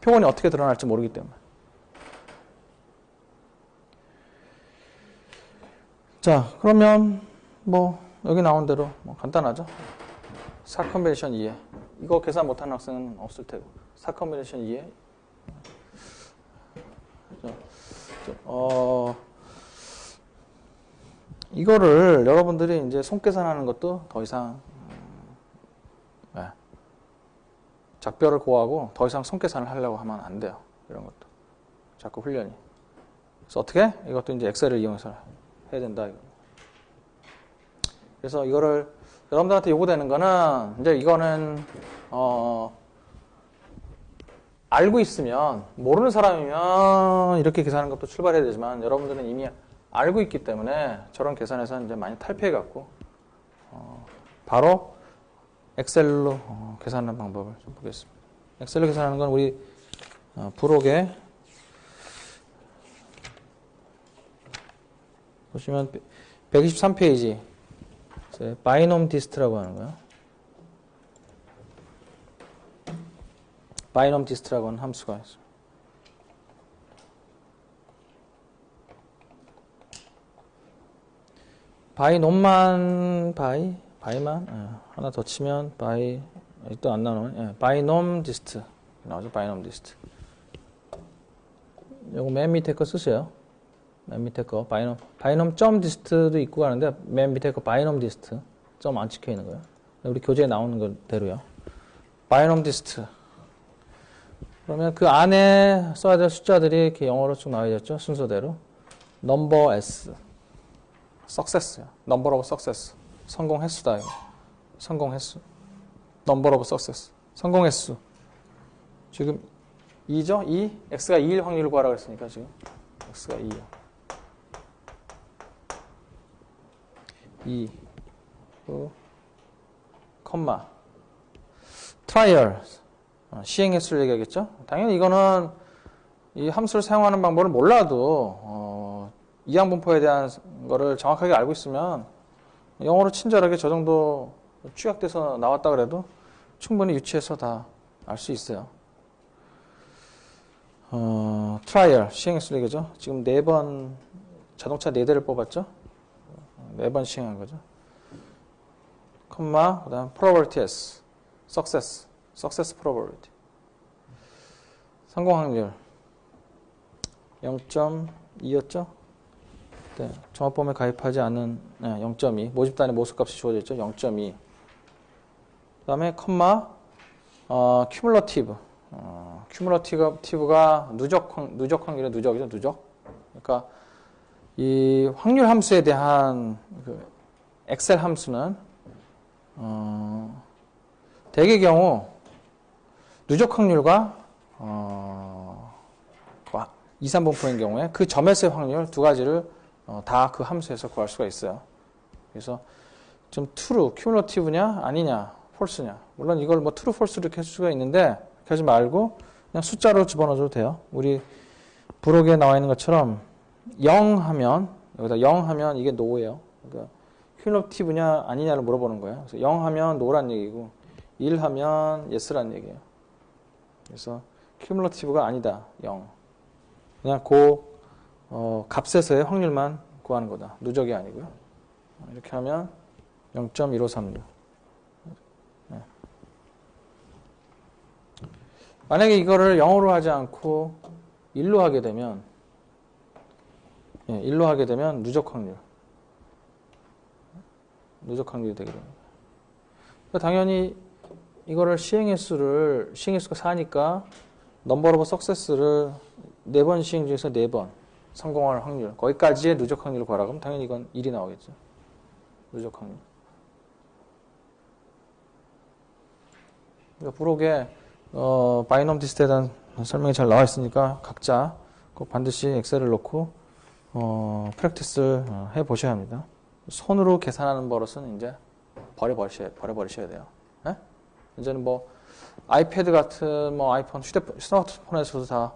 표본이 어떻게 드러날지 모르기 때문에. 자, 그러면 뭐 여기 나온 대로 뭐 간단하죠. 4컨비네이션 이해. 이거 계산 못하는 학생은 없을 테고. 4컨비네이션 이해. 이거를 여러분들이 이제 손계산하는 것도 더 이상 작별을 고하고 더 이상 손계산을 하려고 하면 안 돼요. 이런 것도. 자꾸 훈련이. 그래서 어떻게? 이것도 이제 엑셀을 이용해서 해야 된다. 이거. 그래서 이거를 여러분들한테 요구되는 거는 이제 이거는 알고 있으면 모르는 사람이면 이렇게 계산하는 것도 출발해야 되지만 여러분들은 이미 알고 있기 때문에 저런 계산에서 이제 많이 탈피해 갖고 바로 엑셀로 계산하는 방법을 좀 보겠습니다. 엑셀로 계산하는 건 우리 부록에 보시면 123페이지 바이놈 디스트라고 하는 거예요. 바이놈 디스트라고 하는 함수가 있습니다. 바이놈만 바이만 하나 더 치면 또 안 나오네. 바이놈 디스트 나오죠. 바이놈 디스트. 요거 맨 밑에 거 쓰세요. 맨 밑에 거 바이놈 점 디스트도 있고 가는데 맨 밑에 거 바이놈 디스트 점 안 찍혀 있는 거예요. 우리 교재에 나오는 거대로요. 바이놈 디스트. 그러면 그 안에 써야 될 숫자들이 이렇게 영어로 쭉 나와 있죠. 순서대로. 넘버 S. 석세스요. 넘버 오브 석세스. 성공 횟수다. 이거. 성공 횟수. 넘버 오브 석세스. 성공 횟수. 지금 2죠? 2. x가 2일 확률을 구하라고 했으니까 지금 x가 2요. 2. 컴마. 트라이얼. 시행 횟수를 얘기하겠죠? 당연히 이거는 이 함수를 사용하는 방법을 몰라도 이항분포에 대한 거를 정확하게 알고 있으면 영어로 친절하게 저 정도 축약돼서 나왔다 그래도 충분히 유추해서 다 알 수 있어요. 트라이얼, 시행횟수 얘기죠. 지금 4번, 자동차 4대를 뽑았죠. 4번 시행한 거죠. 컴마, 그 다음 probability S, success probability. 성공 확률 0.2였죠. 네, 종합보험에 가입하지 않은 0.2, 모집단의 모수값이 주어져 있죠. 0.2. 그 다음에 컴마, 큐뮬러티브. 큐뮬러티브가 누적 확률의 누적이죠. 누적. 그러니까 이 확률 함수에 대한 그 엑셀 함수는 대개의 경우 누적 확률과 2, 3분포인 경우에 그 점에서의 확률 두 가지를 다 그 함수에서 구할 수가 있어요. 그래서 좀 true, 큐뮬러티브냐 아니냐, false냐. 물론 이걸 뭐 true, false 이렇게 할 수가 있는데 그렇게 하지 말고 그냥 숫자로 집어넣어도 돼요. 우리 부록에 나와 있는 것처럼 0 하면 여기다 0 하면 이게 no예요. 그러니까 큐뮬러티브냐 아니냐를 물어보는 거예요. 그래서 0 하면 no란 얘기고 1 하면 yes란 얘기예요. 그래서 큐뮬러티브가 아니다. 0. 그냥 값에서의 확률만 구하는 거다. 누적이 아니고요. 이렇게 하면 0.1536. 네. 만약에 이거를 0으로 하지 않고 1로 하게 되면 1로 하게 되면 누적 확률이 되게 됩니다. 그러니까 당연히 이거를 시행횟수가 4니까 넘버 오브 석세스를 4번 시행 중에서 4번 성공할 확률, 거기까지의 누적 확률을 구하라고 하면 당연히 이건 1이 나오겠죠. 누적 확률. 그러니까 부록에 바이놈 디스트에 대한 설명이 잘 나와 있으니까 각자 꼭 반드시 엑셀을 넣고 프랙티스를 해보셔야 합니다. 손으로 계산하는 버릇은 이제 버려버리셔야 돼요. 네? 이제는 뭐 아이패드 같은 뭐 아이폰, 스마트폰에서도 다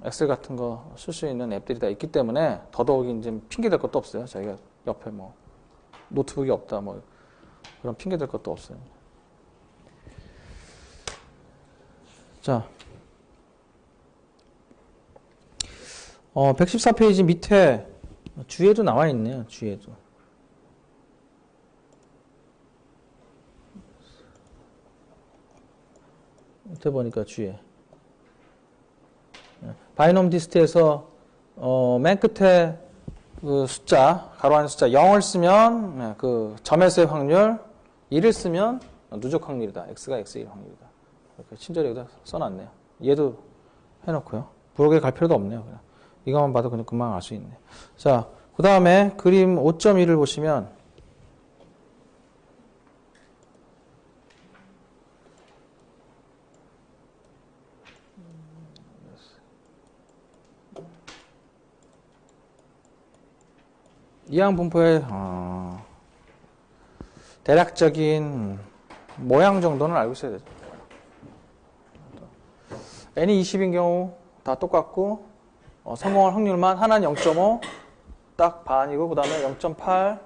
엑셀 같은 거 쓸 수 있는 앱들이 다 있기 때문에 더더욱이 이제 핑계 댈 것도 없어요. 자기가 옆에 뭐 노트북이 없다 뭐 그런 핑계 댈 것도 없어요. 자, 114페이지 밑에 주에도 나와 있네요. 주에도. 밑에 보니까 주에. 바이놈 디스트에서 맨 끝에 그 숫자, 가로 안의 숫자 0을 쓰면 그 점에서의 확률, 1을 쓰면 누적 확률이다. x가 x1 확률이다. 이렇게 친절히 여기다 써놨네요. 얘도 해놓고요. 부록에 갈 필요도 없네요. 그냥. 이것만 봐도 그냥 금방 알 수 있네. 자, 그 다음에 그림 5.1을 보시면 이항 분포의 대략적인 모양 정도는 알고 있어야 되죠. n이 20인 경우 다 똑같고 성공할 확률만 하나는 0.5 딱 반이고 그 다음에 0.8,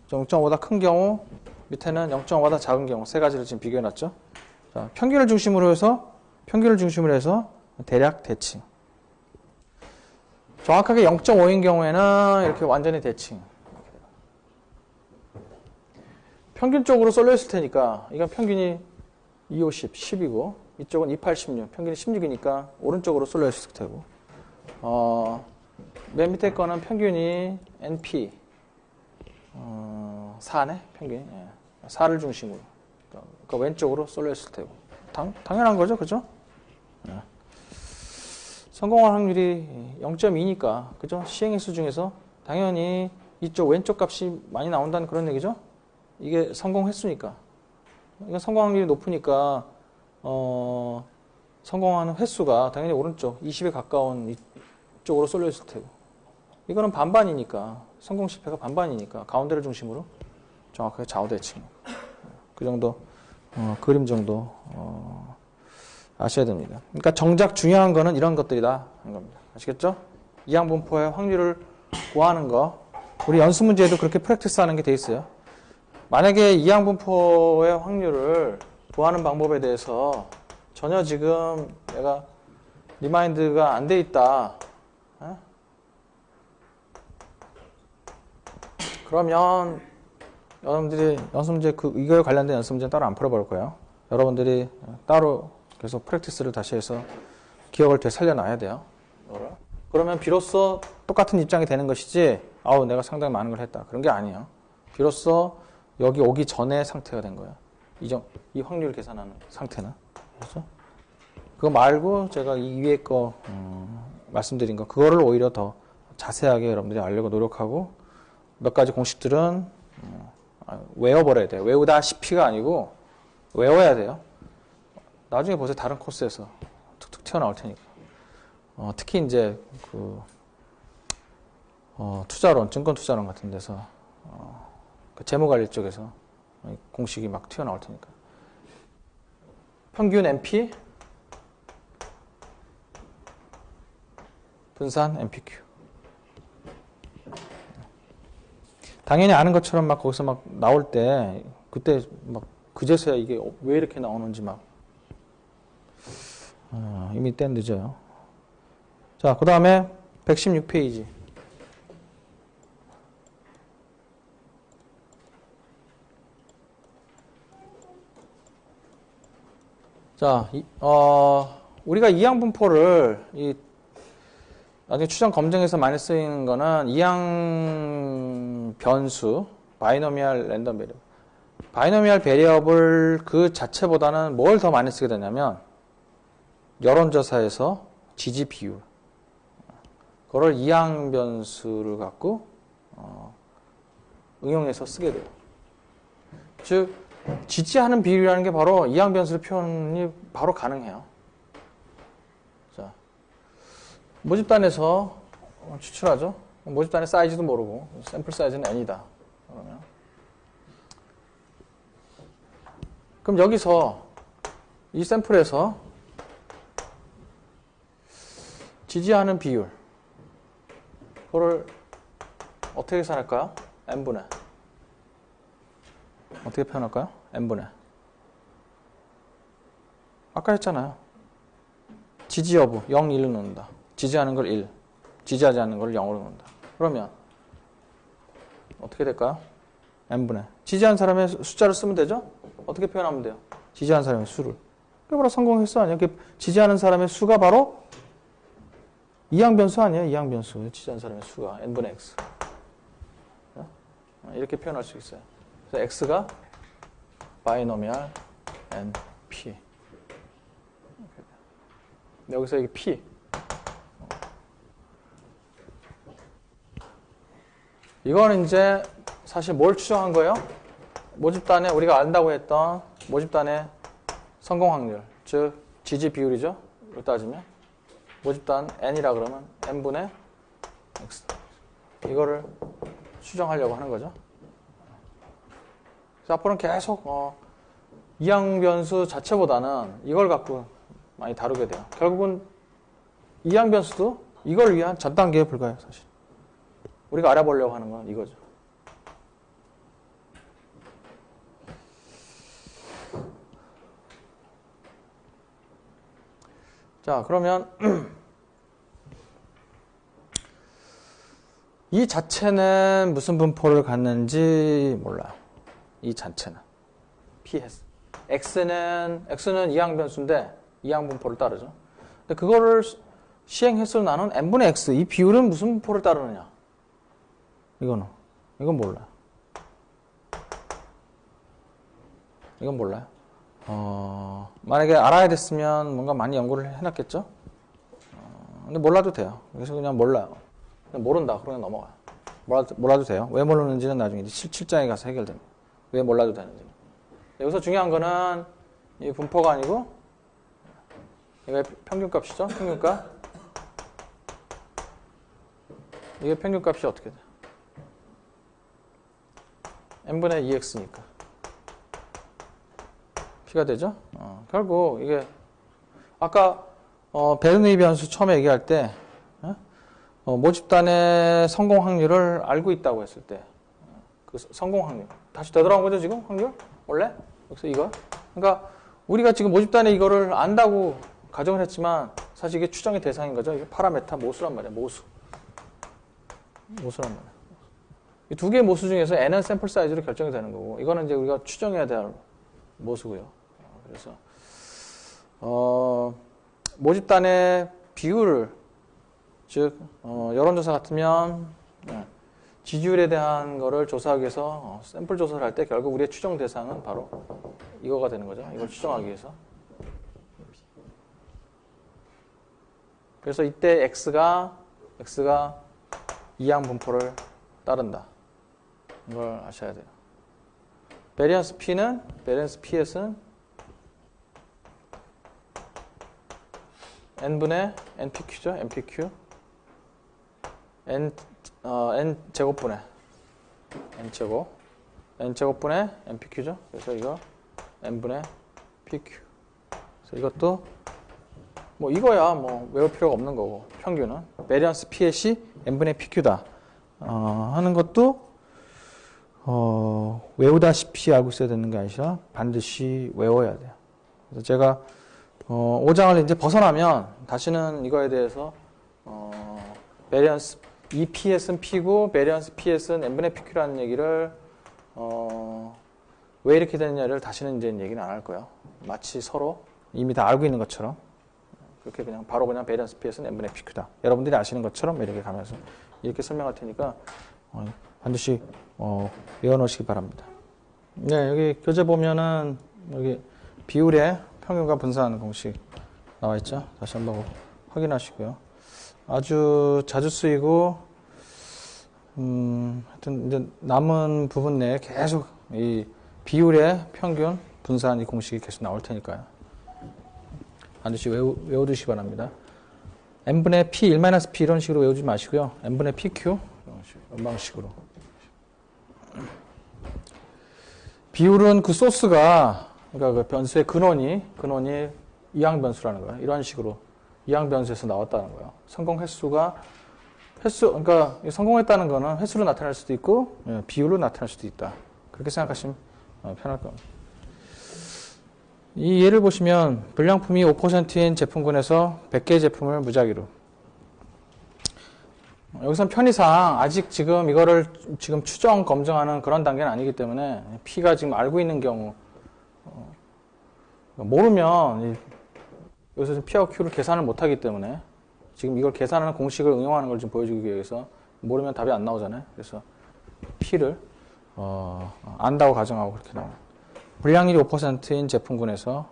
0.5보다 큰 경우 밑에는 0.5보다 작은 경우 세 가지를 지금 비교해놨죠. 자, 평균을 중심으로 해서 대략 대칭. 정확하게 0.5인 경우에는 이렇게 완전히 대칭. 평균적으로 쏠려 있을 테니까 이건 평균이 250, 10이고 이쪽은 28, 16, 평균이 16이니까 오른쪽으로 쏠려 있을 테고 맨 밑에 거는 평균이 NP 4네 평균이 4를 중심으로 그러니까 왼쪽으로 쏠려 있을 테고 당연한 거죠, 그죠? 성공할 확률이 0.2니까 그죠? 시행횟수 중에서 당연히 이쪽 왼쪽 값이 많이 나온다는 그런 얘기죠? 이게 성공 횟수니까. 이건 성공 확률이 높으니까 성공하는 횟수가 당연히 오른쪽 20에 가까운 이쪽으로 쏠려 있을 테고, 이거는 반반이니까, 성공 실패가 반반이니까 가운데를 중심으로 정확하게 좌우 대칭. 그 정도 그림 정도 아셔야 됩니다. 그러니까 정작 중요한 거는 이런 것들이다 하는 겁니다. 아시겠죠? 이항분포의 확률을 구하는 거, 우리 연습 문제에도 그렇게 프랙티스 하는 게 돼 있어요. 만약에 이항분포의 확률을 구하는 방법에 대해서 전혀 지금 내가 리마인드가 안 돼 있다. 그러면 여러분들이 연습 문제 이거에 관련된 연습 문제는 따로 안 풀어볼 거예요. 여러분들이 따로 계속 프랙티스를 다시 해서 기억을 되살려놔야 돼요. 그러면 비로소 똑같은 입장이 되는 것이지, 아우 내가 상당히 많은 걸 했다, 그런 게 아니에요. 비로소 여기 오기 전의 상태가 된 거예요. 이 확률 계산하는 상태는. 그렇죠? 그거 말고 제가 이 위에 거 말씀드린 거, 그거를 오히려 더 자세하게 여러분들이 알려고 노력하고, 몇 가지 공식들은 외워버려야 돼요. 외우다시피가 아니고 외워야 돼요. 나중에 보세요. 다른 코스에서 툭툭 튀어나올 테니까. 특히 이제 투자론, 증권 투자론 같은 데서 그 재무관리 쪽에서 공식이 막 튀어나올 테니까. 평균 NP 분산 NPQ. 당연히 아는 것처럼 막 거기서 막 나올 때, 그때 막 그제서야 이게 왜 이렇게 나오는지 막 이미 땐 늦어요. 자, 그 다음에 116페이지. 자, 우리가 이항분포를 나중에 추정 검증에서 많이 쓰이는 거는 이항 변수, 바이노미얼 랜덤 베리어블. 바이노미얼 베리어블 그 자체보다는 뭘 더 많이 쓰게 되냐면, 여론조사에서 지지 비율. 그걸 이항 변수를 갖고 응용해서 쓰게 돼요. 즉, 지지하는 비율이라는 게 바로 이항 변수의 표현이 바로 가능해요. 자, 모집단에서 추출하죠. 모집단의 사이즈도 모르고 샘플 사이즈는 n이다. 그럼 여기서 이 샘플에서 지지하는 비율, 그거를 어떻게 계산할까요? n분의. 어떻게 표현할까요? n분의. 아까 했잖아요. 지지 여부 0, 1을 넣는다. 지지하는 걸 1, 지지하지 않는 걸 0으로 넣는다. 그러면 어떻게 될까요? n분의. 지지한 사람의 숫자를 쓰면 되죠? 어떻게 표현하면 돼요? 지지한 사람의 수를. 그게 바로 성공 횟수 아니에요? 지지하는 사람의 수가 바로 이항 변수 아니에요? 이항 변수. 지지한 사람의 수가 n분의 x. 이렇게 표현할 수 있어요. 그래서 x가 바이노미얼 np. 여기서 이게 p. 이거는 이제 사실 뭘 추정한 거예요? 모집단에 우리가 안다고 했던 모집단의 성공 확률, 즉 지지 비율이죠. 이걸 따지면 모집단 n이라 그러면 n분의 x. 이거를 추정하려고 하는 거죠. 그래서 앞으로는 계속 이항 변수 자체보다는 이걸 갖고 많이 다루게 돼요. 결국은 이항 변수도 이걸 위한 전 단계에 불과해요, 사실. 우리가 알아보려고 하는 건 이거죠. 자, 그러면 이 자체는 무슨 분포를 갖는지 몰라요. 이 자체는 PS. X는 이항 변수인데 이항 분포를 따르죠. 근데 그거를 시행 횟수로 나눈 n분의 x, 이 비율은 무슨 분포를 따르느냐? 이건 몰라요. 이건 몰라요. 만약에 알아야 됐으면 뭔가 많이 연구를 해놨겠죠? 근데 몰라도 돼요. 그래서 그냥 몰라요. 그냥 모른다. 그러면 넘어가요. 몰라도 돼요. 왜 모르는지는 나중에 7장에 가서 해결됩니다. 왜 몰라도 되는지. 여기서 중요한 거는 이 분포가 아니고 이게 평균값이죠? 평균값. 이게 평균값이 어떻게 돼? n분의 2x니까 p가 되죠? 결국 이게 아까 베르누이 변수 처음에 얘기할 때 모집단의 성공 확률을 알고 있다고 했을 때 그 성공 확률 다시 되돌아온 거죠 지금 확률? 원래? 여기서 이거? 그러니까 우리가 지금 모집단에 이거를 안다고 가정을 했지만 사실 이게 추정의 대상인 거죠. 이게 파라메타 모수란 말이야. 모수란 말이야. 이 두 개의 모수 중에서 n은 샘플 사이즈로 결정이 되는 거고 이거는 이제 우리가 추정해야 될 모수고요. 그래서 모집단의 비율을 즉 여론조사 같으면 지지율에 대한 거를 조사하기 위해서 샘플 조사를 할 때 결국 우리의 추정 대상은 바로 이거가 되는 거죠. 이걸 추정하기 위해서. 그래서 이때 x가 이항 분포를 따른다. 이걸 아셔야 돼요. 베리언스 PS는 n분의 npq죠. npq. n 제곱분의 n제곱분의 npq죠. 그래서 이거 n분의 pq. 그래서 이것도 뭐 이거야 뭐 외울 필요가 없는 거고 평균은 베리언스 P햇이 n분의 pq다 하는 것도 외우다시피 알고 있어야 되는 게 아니라 반드시 외워야 돼요. 그래서 제가 5장을 이제 벗어나면 다시는 이거에 대해서 베리언스 이 PS는 P고 베리언스 PS는 n분의 pq라는 얘기를 왜 이렇게 되느냐를 다시는 이제 얘기는 안 할 거예요. 마치 서로 이미 다 알고 있는 것처럼 그렇게 그냥 바로 그냥 베리언스 PS는 n분의 pq다. 여러분들이 아시는 것처럼 이렇게 가면서 이렇게 설명할 테니까 반드시 외워놓으시기 바랍니다. 네, 여기 교재 보면은 여기 비율의 평균과 분산하는 공식 나와 있죠. 다시 한번 확인하시고요. 아주 자주 쓰이고 하여튼 이제 남은 부분 내에 계속 이 비율의 평균 분산 이 공식이 계속 나올 테니까요. 반드시 외워두시기 바랍니다. n분의 p 1-p 이런 식으로 외우지 마시고요. n분의 pq 이런 방식으로. 비율은 그 소스가 그러니까 그 변수의 근원이 이항 변수라는 거예요. 이런 식으로 이항 변수에서 나왔다는 거예요. 성공 그러니까 성공했다는 거는 횟수로 나타날 수도 있고 비율로 나타날 수도 있다. 그렇게 생각하시면 편할 겁니다. 이 예를 보시면 불량품이 5%인 제품군에서 100개의 제품을 무작위로. 여기선 편의상 아직 지금 이거를 지금 추정 검증하는 그런 단계는 아니기 때문에 P가 지금 알고 있는 경우 모르면 여기서 P하고 Q를 계산을 못하기 때문에 지금 이걸 계산하는 공식을 응용하는 걸 좀 보여주기 위해서 모르면 답이 안 나오잖아요. 그래서 P를 안다고 가정하고 그렇게 나옵니다. 불량률이 5%인 제품군에서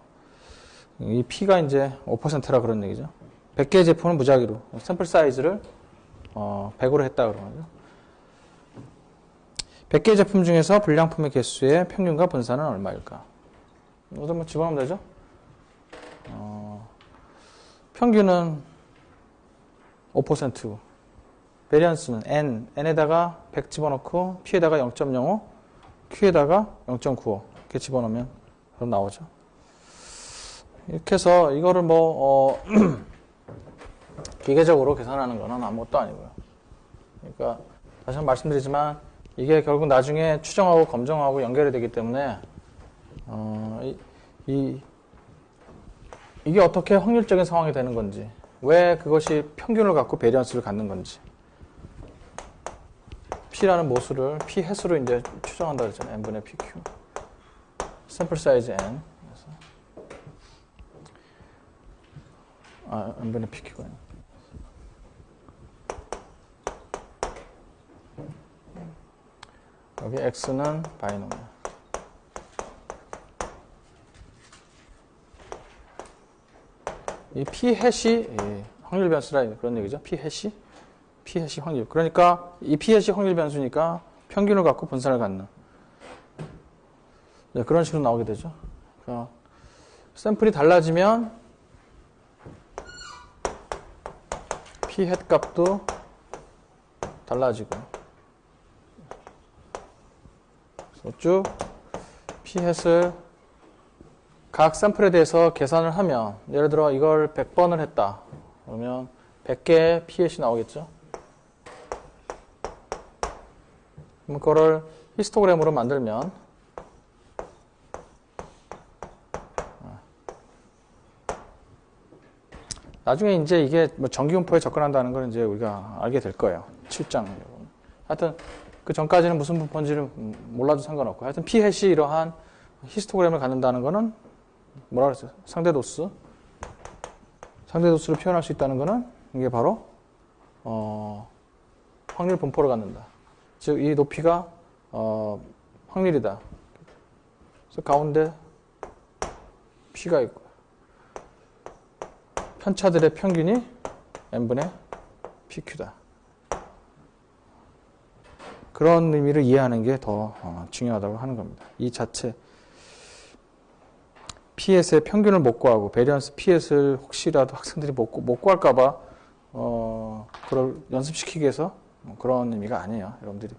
이 P가 이제 5%라 그런 얘기죠. 100개의 제품을 무작위로 샘플 사이즈를 100으로 했다 그런 거죠. 100개의 제품 중에서 불량품의 개수의 평균과 분산은 얼마일까? 이것도 뭐 집어넣으면 되죠. 평균은 5%고 베리언스는 n에다가 100 집어넣고 p에다가 0.05 q에다가 0.95 이렇게 집어넣으면 그럼 나오죠. 이렇게 해서 이거를 뭐 기계적으로 계산하는 거는 아무것도 아니고요. 그러니까 다시 한번 말씀드리지만 이게 결국 나중에 추정하고 검증하고 연결이 되기 때문에 이게 어떻게 확률적인 상황이 되는 건지, 왜 그것이 평균을 갖고 베리언스를 갖는 건지, P라는 모수를 P 횟수로 이제 추정한다 그랬잖아요. n분의 PQ. 샘플 사이즈 n. n분의 PQ가. 여기 x는 바이노미얼. 이 P 햇이 확률 변수라 그런 얘기죠. P 햇이 확률. 그러니까 이 P 햇이 확률 변수니까 평균을 갖고 분산을 갖는. 네, 그런 식으로 나오게 되죠. 그러니까 샘플이 달라지면 P 햇 값도 달라지고. 그래서 쭉 P 햇을 각 샘플에 대해서 계산을 하면, 예를 들어 이걸 100번을 했다. 그러면 100개의 P 햇이 나오겠죠. 그럼 그거를 히스토그램으로 만들면 나중에 이제 이게 뭐 정기분포에 접근한다는 걸 이제 우리가 알게 될 거예요. 7장. 하여튼 그 전까지는 무슨 분포인지를 몰라도 상관없고, 하여튼 P 햇이 이러한 히스토그램을 갖는다는 거는 뭐라 그랬어요? 상대도수. 상대도수를 표현할 수 있다는 거는 이게 바로 확률 분포를 갖는다. 즉 이 높이가 확률이다. 그래서 가운데 P가 있고 편차들의 평균이 n분의 PQ다. 그런 의미를 이해하는 게 더 중요하다고 하는 겁니다. 이 자체 PS의 평균을 못 구하고 베리언스 PS를 혹시라도 학생들이 못 구할까봐 그걸 연습시키기 위해서 그런 의미가 아니에요. 여러분들이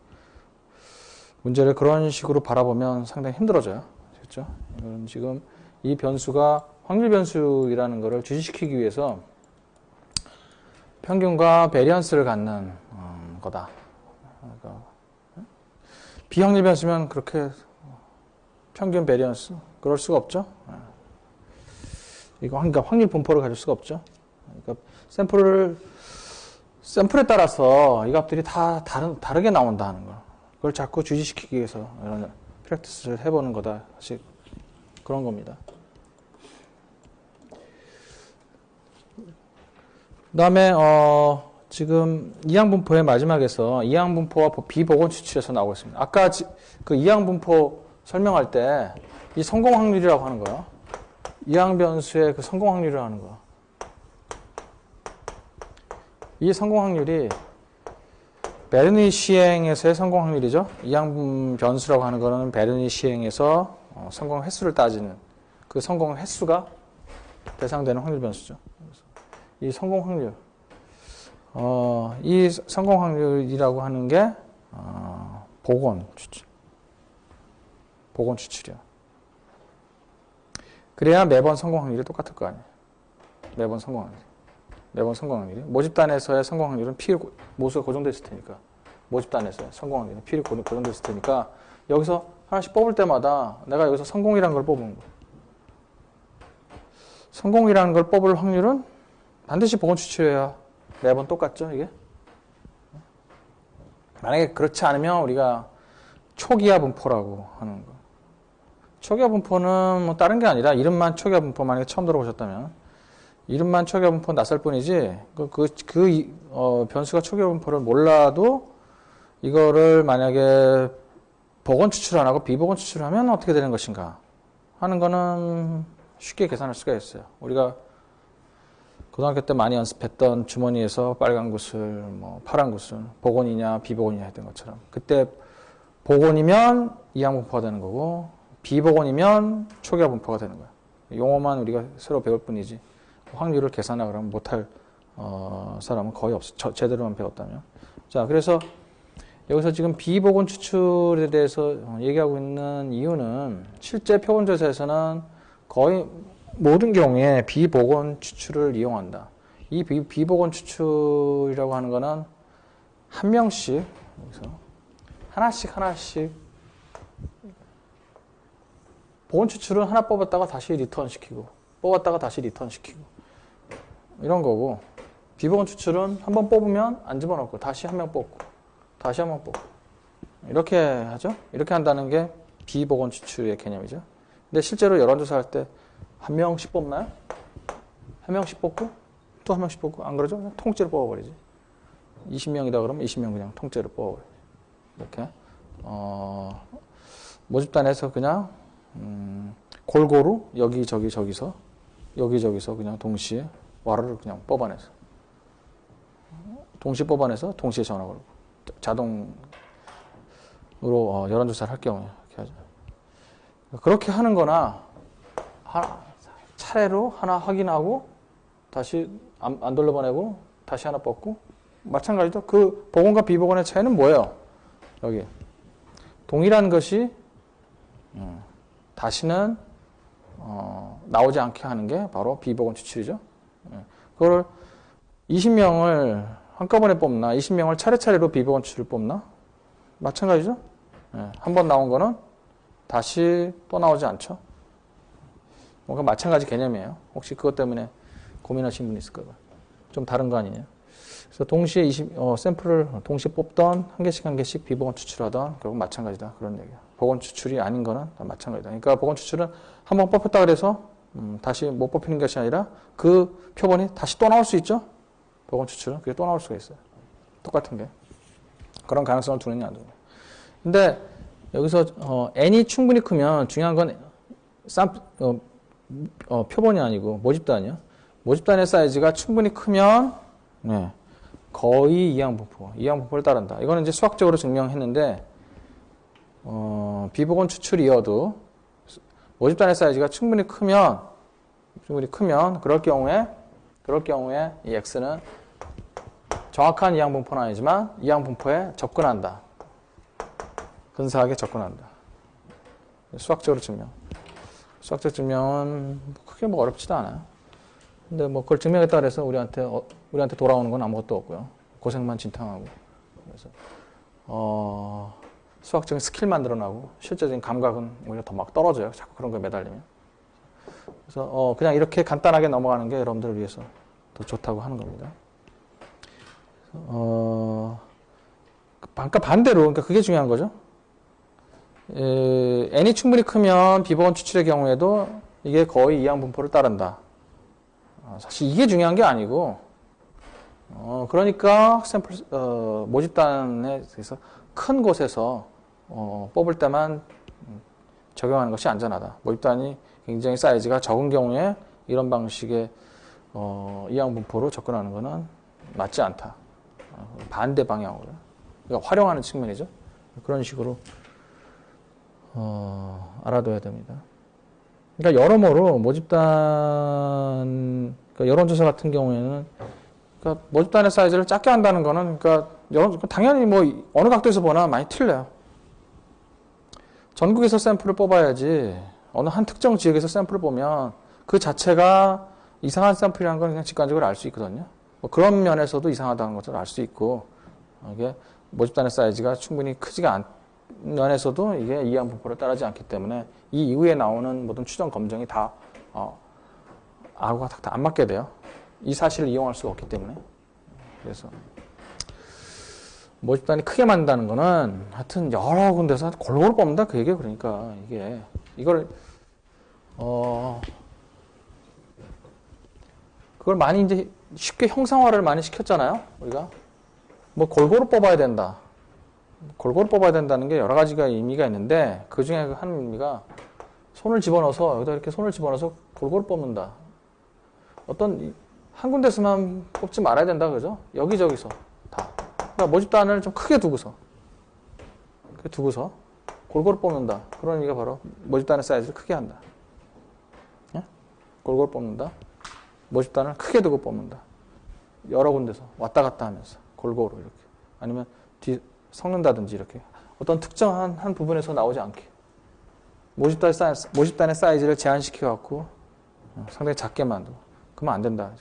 문제를 그런 식으로 바라보면 상당히 힘들어져요. 그렇죠? 이건 지금 이 변수가 확률 변수라는 것을 주시시키기 위해서 평균과 베리언스를 갖는 거다. 그러니까 비확률 변수면 그렇게 평균 베리언스 그럴 수가 없죠. 이거 그러니까 확률 분포를 가질 수가 없죠. 그러니까 샘플에 따라서 이 값들이 다 다르게 나온다는 걸. 그걸 자꾸 주지시키기 위해서 이런 프랙티스를 해보는 거다. 사실 그런 겁니다. 그 다음에 지금 이항분포의 마지막에서 이항분포와 비보건 추출에서 나오고 있습니다. 아까 그 이항분포 설명할 때 이 성공 확률이라고 하는 거예요. 이항변수의 그 성공 확률을 하는 거. 이 성공 확률이 베르니 시행에서의 성공 확률이죠. 이항변수라고 하는 거는 베르니 시행에서 성공 횟수를 따지는 그 성공 횟수가 대상되는 확률 변수죠. 이 성공 확률, 이 성공 확률이라고 하는 게 보건 추출이야. 그래야 매번 성공 확률이 똑같을 거 아니에요. 매번 성공 확률이. 모집단에서의 성공 확률은 P 모수가 고정되어 있을 테니까. 모집단에서의 성공 확률은 P를 고정되어 있을 테니까 여기서 하나씩 뽑을 때마다 내가 여기서 성공이라는 걸 뽑은 거예요. 성공이라는 걸 뽑을 확률은 반드시 보건 추출해야 매번 똑같죠, 이게? 만약에 그렇지 않으면 우리가 초기화 분포라고 하는 거. 초기화 분포는 뭐 다른 게 아니라 이름만 초기화 분포 만약에 처음 들어보셨다면 이름만 초기화 분포 낯설 뿐이지 변수가 초기화 분포를 몰라도 이거를 만약에 보건 추출 안 하고 비보건 추출을 하면 어떻게 되는 것인가 하는 거는 쉽게 계산할 수가 있어요. 우리가 고등학교 때 많이 연습했던 주머니에서 빨간 구슬, 뭐 파란 구슬, 보건이냐 비보건이냐 했던 것처럼 그때 보건이면 이항분포가 되는 거고 비보건이면 초기화 분포가 되는 거야. 용어만 우리가 새로 배울 뿐이지 확률을 계산하라 그러면 못할 사람은 거의 없어. 제대로만 배웠다면. 자, 그래서 여기서 지금 비보건 추출에 대해서 얘기하고 있는 이유는 실제 표본조사에서는 거의 모든 경우에 비보건 추출을 이용한다. 이 비보건 추출이라고 하는 거는 한 명씩 여기서 하나씩 보건 추출은 하나 뽑았다가 다시 리턴 시키고 뽑았다가 다시 리턴 시키고 이런 거고 비보건 추출은 한 번 뽑으면 안 집어넣고 다시 한 명 뽑고 다시 한 번 뽑고 이렇게 하죠. 이렇게 한다는 게 비보건 추출의 개념이죠. 근데 실제로 여론조사할 때 한 명씩 뽑나요? 한 명씩 뽑고 또 한 명씩 뽑고 안 그러죠? 그냥 통째로 뽑아버리지. 20명이다 그러면 20명 그냥 통째로 뽑아버리지. 이렇게 모집단에서 그냥 골고루 여기저기서 그냥 동시에 와르르 그냥 뽑아내서 동시에 전화 걸고 자동으로 여론조사를 할 경우에 이렇게 하죠. 그렇게 하는 거나 차례로 하나 확인하고 다시 안 돌려보내고 다시 하나 뽑고 마찬가지죠. 그 복원과 비복원의 차이는 뭐예요? 여기 동일한 것이 다시는 나오지 않게 하는 게 바로 비복원 추출이죠. 그걸 20명을 한꺼번에 뽑나 20명을 차례차례로 비복원 추출을 뽑나 마찬가지죠. 한 번 나온 거는 다시 또 나오지 않죠. 뭔가 마찬가지 개념이에요. 혹시 그것 때문에 고민하신 분 있을까요? 좀 다른 거 아니냐? 그래서 동시에 샘플을 동시에 뽑던 한 개씩 비복원 추출하던 결국 마찬가지다. 그런 얘기야. 복원 추출이 아닌 거는 다 마찬가지다. 그러니까 복원 추출은 한 번 뽑혔다 그래서 다시 못 뽑히는 것이 아니라 그 표본이 다시 또 나올 수 있죠. 복원 추출은 그게 또 나올 수가 있어요. 똑같은 게. 그런 가능성을 두느냐 안 두느냐. 근데 여기서 n이 충분히 크면 중요한 건 표본이 아니고 모집단이요. 모집단의 사이즈가 충분히 크면 네, 거의 이항분포를 따른다. 이거는 이제 수학적으로 증명했는데 비복원 추출이어도 모집단의 사이즈가 충분히 크면 그럴 경우에 이 x는 정확한 이항분포는 아니지만 이항분포에 접근한다. 근사하게 접근한다. 수학적으로 증명. 수학적 증명은 크게 뭐 어렵지도 않아요. 근데 뭐 그걸 증명했다 그래서 우리한테 돌아오는 건 아무것도 없고요. 고생만 진탕하고. 그래서 수학적인 스킬만 늘어나고 실제적인 감각은 오히려 더 막 떨어져요. 자꾸 그런 거에 매달리면. 그래서 그냥 이렇게 간단하게 넘어가는 게 여러분들을 위해서 더 좋다고 하는 겁니다. 그러니까 반대로, 그러니까 그게 중요한 거죠. n이 충분히 크면 비복원 추출의 경우에도 이게 거의 이항분포를 따른다. 사실 이게 중요한 게 아니고, 그러니까 모집단에 대해서 큰 곳에서 뽑을 때만 적용하는 것이 안전하다. 모집단이 굉장히 사이즈가 적은 경우에 이런 방식의 이항분포로 접근하는 것은 맞지 않다. 반대 방향으로. 그러니까 활용하는 측면이죠. 그런 식으로 알아둬야 됩니다. 그러니까 여러모로 모집단 그러니까 여론조사 같은 경우에는 그러니까 모집단의 사이즈를 작게 한다는 거는 그러니까 당연히 뭐 어느 각도에서 보나 많이 틀려요. 전국에서 샘플을 뽑아야지 어느 한 특정 지역에서 샘플을 보면 그 자체가 이상한 샘플이라는 건 그냥 직관적으로 알 수 있거든요. 뭐 그런 면에서도 이상하다는 것을 알 수 있고 이게 모집단의 사이즈가 충분히 크지가 않은 면에서도 이게 이항분포를 따르지 않기 때문에 이 이후에 나오는 모든 추정 검증이 다 아구가 다 안 맞게 돼요. 이 사실을 이용할 수가 없기 때문에. 그래서 모집단이 크게 만든다는 거는 하여튼 여러 군데서 골고루 뽑는다 그 얘기예요. 그러니까 이걸 그걸 많이 이제 쉽게 형상화를 많이 시켰잖아요. 우리가 뭐 골고루 뽑아야 된다. 골고루 뽑아야 된다는 게 여러 가지가 의미가 있는데 그 중에 한 의미가 손을 집어넣어서 여기다 이렇게 손을 집어넣어서 골고루 뽑는다. 어떤 한 군데서만 뽑지 말아야 된다 그죠? 여기저기서 다. 그러니까 모집단을 좀 크게 두고서 골고루 뽑는다. 그런 의미가 바로 모집단의 사이즈를 크게 한다. 예? 골고루 뽑는다. 모집단을 크게 두고 뽑는다. 여러 군데서 왔다 갔다 하면서 골고루 이렇게 아니면 섞는다든지 이렇게 어떤 특정한 한 부분에서 나오지 않게 모집단의 사이즈를 제한시켜 갖고 상당히 작게 만들고 그러면 안 된다.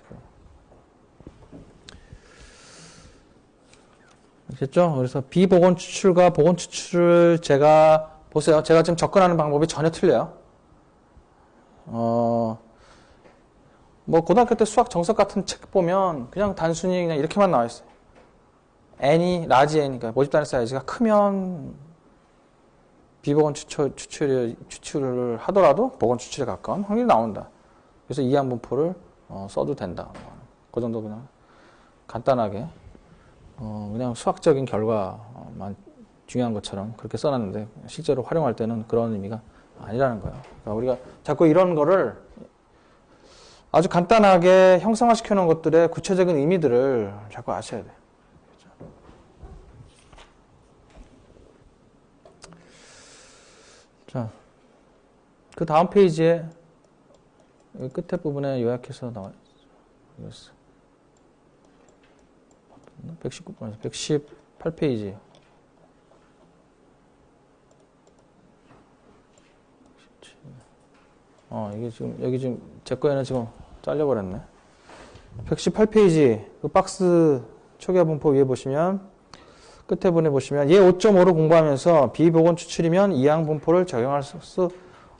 알겠죠? 그래서 비복원 추출과 복원 추출을 보세요. 제가 지금 접근하는 방법이 전혀 틀려요. 뭐 고등학교 때 수학 정석 같은 책 보면 그냥 단순히 그냥 이렇게만 나와 있어요. n이 라지 n이니까 모집단의 사이즈가 크면 비복원 추출을 하더라도 복원 추출에 가까운 확률이 나온다. 그래서 이항분포를 써도 된다. 그 정도 그냥 간단하게 그냥 수학적인 결과만 중요한 것처럼 그렇게 써놨는데 실제로 활용할 때는 그런 의미가 아니라는 거예요. 그러니까 우리가 자꾸 이런 거를 아주 간단하게 형상화시켜 놓은 것들의 구체적인 의미들을 자꾸 아셔야 돼요. 자, 그 다음 페이지에 끝에 부분에 요약해서 나와 있어요. 119번, 118페이지. 이게 지금, 여기 지금, 제 거에는 지금 잘려버렸네. 118페이지, 그 박스 초기화 분포 위에 보시면, 끝에 분에 보시면, 얘 5.5로 공부하면서 비보건 추출이면 이항 분포를 적용할 수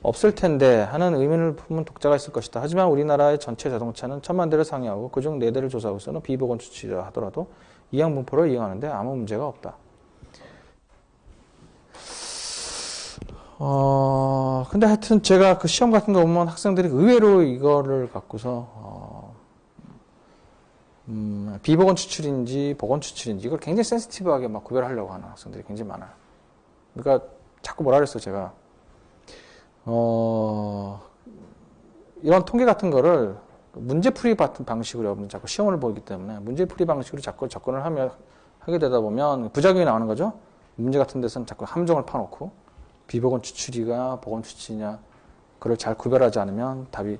없을 텐데 하는 의문을 품은 독자가 있을 것이다. 하지만 우리나라의 전체 자동차는 1000만 대를 상회하고 그중 4대를 조사하고 있어는 비보건 추출이라 하더라도 이항 분포를 이용하는데 아무 문제가 없다. 근데 하여튼 제가 그 시험 같은 거 보면 학생들이 의외로 이거를 갖고서, 비보건 추출인지 보건 추출인지 이걸 굉장히 센시티브하게 막 구별하려고 하는 학생들이 굉장히 많아요. 그러니까 자꾸 뭐라 그랬어요, 제가. 이런 통계 같은 거를 문제풀이 같은 방식으로 여러분들 자꾸 시험을 보기 때문에 문제풀이 방식으로 자꾸 접근을 하게 되다 보면 부작용이 나오는 거죠. 문제 같은 데서는 자꾸 함정을 파놓고 비보건 추출이가 보건 추출이냐 그걸 잘 구별하지 않으면 답이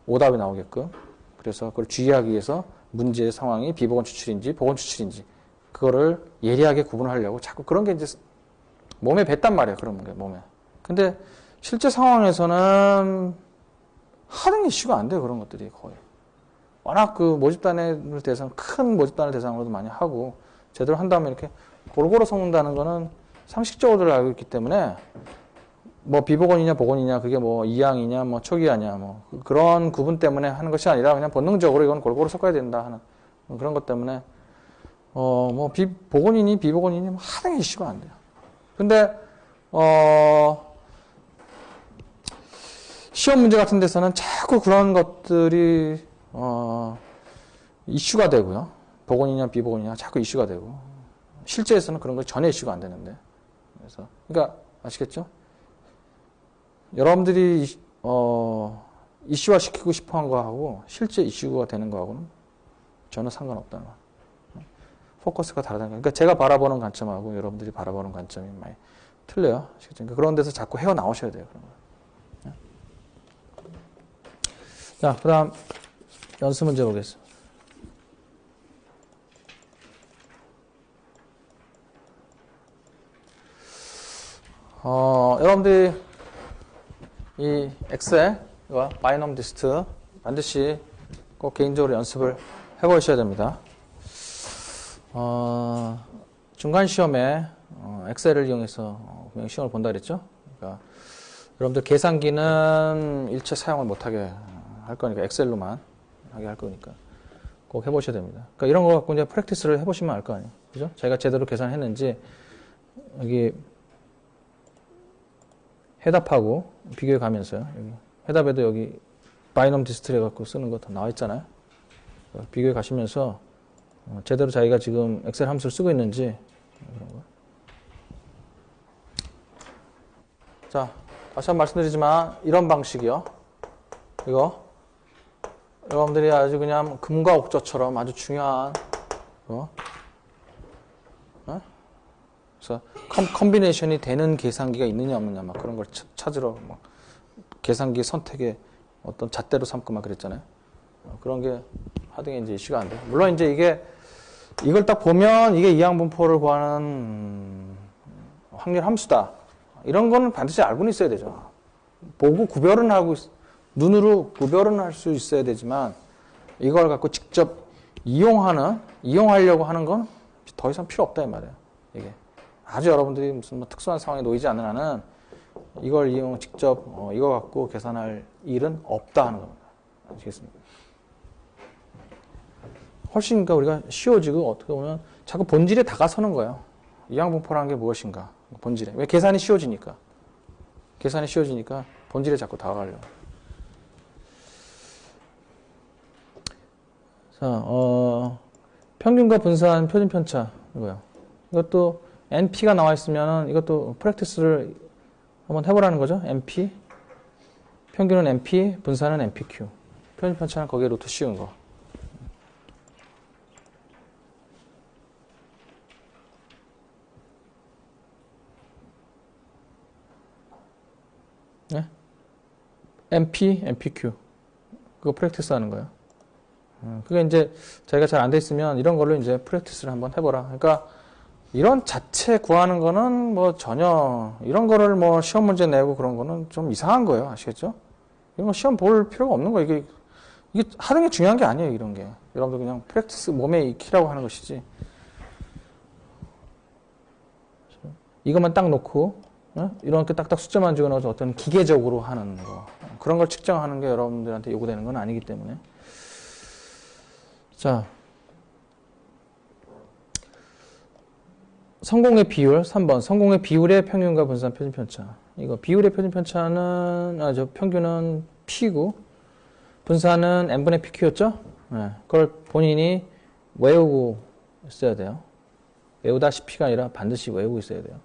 오답이 나오게끔 그래서 그걸 주의하기 위해서 문제의 상황이 비보건 추출인지 보건 추출인지 그거를 예리하게 구분하려고 자꾸 그런 게 이제 몸에 뱉단 말이에요. 그런 게 몸에. 근데 실제 상황에서는 하등 이슈가 안 돼요. 그런 것들이 거의. 워낙 그 모집단을 큰 모집단을 대상으로도 많이 하고 제대로 한다면 이렇게 골고루 섞는다는 거는 상식적으로 알고 있기 때문에 뭐 비보건이냐 보건이냐 그게 뭐 이항이냐 뭐 초기화냐 뭐 그런 구분 때문에 하는 것이 아니라 그냥 본능적으로 이건 골고루 섞어야 된다 하는 그런 것 때문에 뭐 보건이니 비보건이니 뭐 하등 이슈가 안 돼요. 근데 시험 문제 같은 데서는 자꾸 그런 것들이 이슈가 되고요. 보건이냐 비보건이냐 자꾸 이슈가 되고 실제에서는 그런 거 전혀 이슈가 안 되는데 그래서 그러니까 아시겠죠? 여러분들이 이슈화 시키고 싶어 한 거하고 실제 이슈가 되는 거하고는 전혀 상관없다는 거예요. 포커스가 다르다는 거예요. 그러니까 제가 바라보는 관점하고 여러분들이 바라보는 관점이 많이 틀려요. 아시겠죠? 그러니까 그런 데서 자꾸 헤어나오셔야 돼요. 그런 거. 자, 그 다음 연습 문제 보겠습니다. 여러분들이 이 엑셀과 바이놈 리스트 반드시 꼭 개인적으로 연습을 해보셔야 됩니다. 중간 시험에 엑셀을 이용해서 분명히 시험을 본다 그랬죠. 그러니까 여러분들 계산기는 일체 사용을 못하게 할 거니까 엑셀로만 하게 할 거니까 꼭 해보셔야 됩니다. 그러니까 이런 거 갖고 이제 프랙티스를 해보시면 알 거 아니에요, 그죠? 제가 제대로 계산했는지 여기 해답하고 비교해 가면서요. 여기 해답에도 여기 바이놈 디스트리 갖고 쓰는 거 다 나와 있잖아요. 비교해 가시면서 제대로 자기가 지금 엑셀 함수를 쓰고 있는지 그런 거. 자, 다시 한번 말씀드리지만 이런 방식이요. 이거 여러분들이 아주 그냥 금과 옥저처럼 아주 중요한 그래서 컴비네이션이 되는 계산기가 있느냐 없느냐 막 그런 걸 찾으러 막 계산기 선택에 어떤 잣대로 삼고 막 그랬잖아요. 그런 게 하등에 이제 이슈가 안 돼. 물론 이제 이걸 딱 보면 이게 이항 분포를 구하는 확률 함수다. 이런 거는 반드시 알고는 있어야 되죠. 보고 구별은 하고 눈으로 구별은 할 수 있어야 되지만 이걸 갖고 직접 이용하려고 하는 건 더 이상 필요 없다 이 말이에요. 이게 아주 여러분들이 무슨 뭐 특수한 상황에 놓이지 않는 한은 이걸 직접 이거 갖고 계산할 일은 없다 하는 겁니다. 아시겠습니까? 훨씬 그러니까 우리가 쉬워지고 어떻게 보면 자꾸 본질에 다가서는 거예요. 이항 분포라는 게 무엇인가? 본질에. 왜 계산이 쉬워지니까. 계산이 쉬워지니까 본질에 자꾸 다가가려고. 자, 평균과 분산 표준 편차 이거요. 이것도 NP가 나와 있으면 이것도 프랙티스를 한번 해보라는 거죠. NP 평균은 NP, 분산은 NPQ. 표준 편차는 거기에 루트 씌운 거. 네? NP, NPQ. 그거 프랙티스 하는 거예요. 그게 이제 자기가 잘 안 돼 있으면 이런 걸로 이제 프랙티스를 한번 해보라. 그러니까 이런 자체 구하는 거는 뭐 전혀 이런 거를 뭐 시험 문제 내고 그런 거는 좀 이상한 거예요. 아시겠죠? 이런 거 시험 볼 필요가 없는 거예요. 이게 하는 게 중요한 게 아니에요. 이런 게. 여러분들 그냥 프랙티스 몸에 익히라고 하는 것이지. 이것만 딱 놓고 이렇게 딱딱 숫자만 적어넣어서 어떤 기계적으로 하는 거 그런 걸 측정하는 게 여러분들한테 요구되는 건 아니기 때문에 자 성공의 비율 3번 성공의 비율의 평균과 분산 표준 편차 이거 비율의 표준 편차는 평균은 P고 분산은 N분의 PQ였죠? 네, 그걸 본인이 외우고 있어야 돼요. 외우다시피가 아니라 반드시 외우고 있어야 돼요.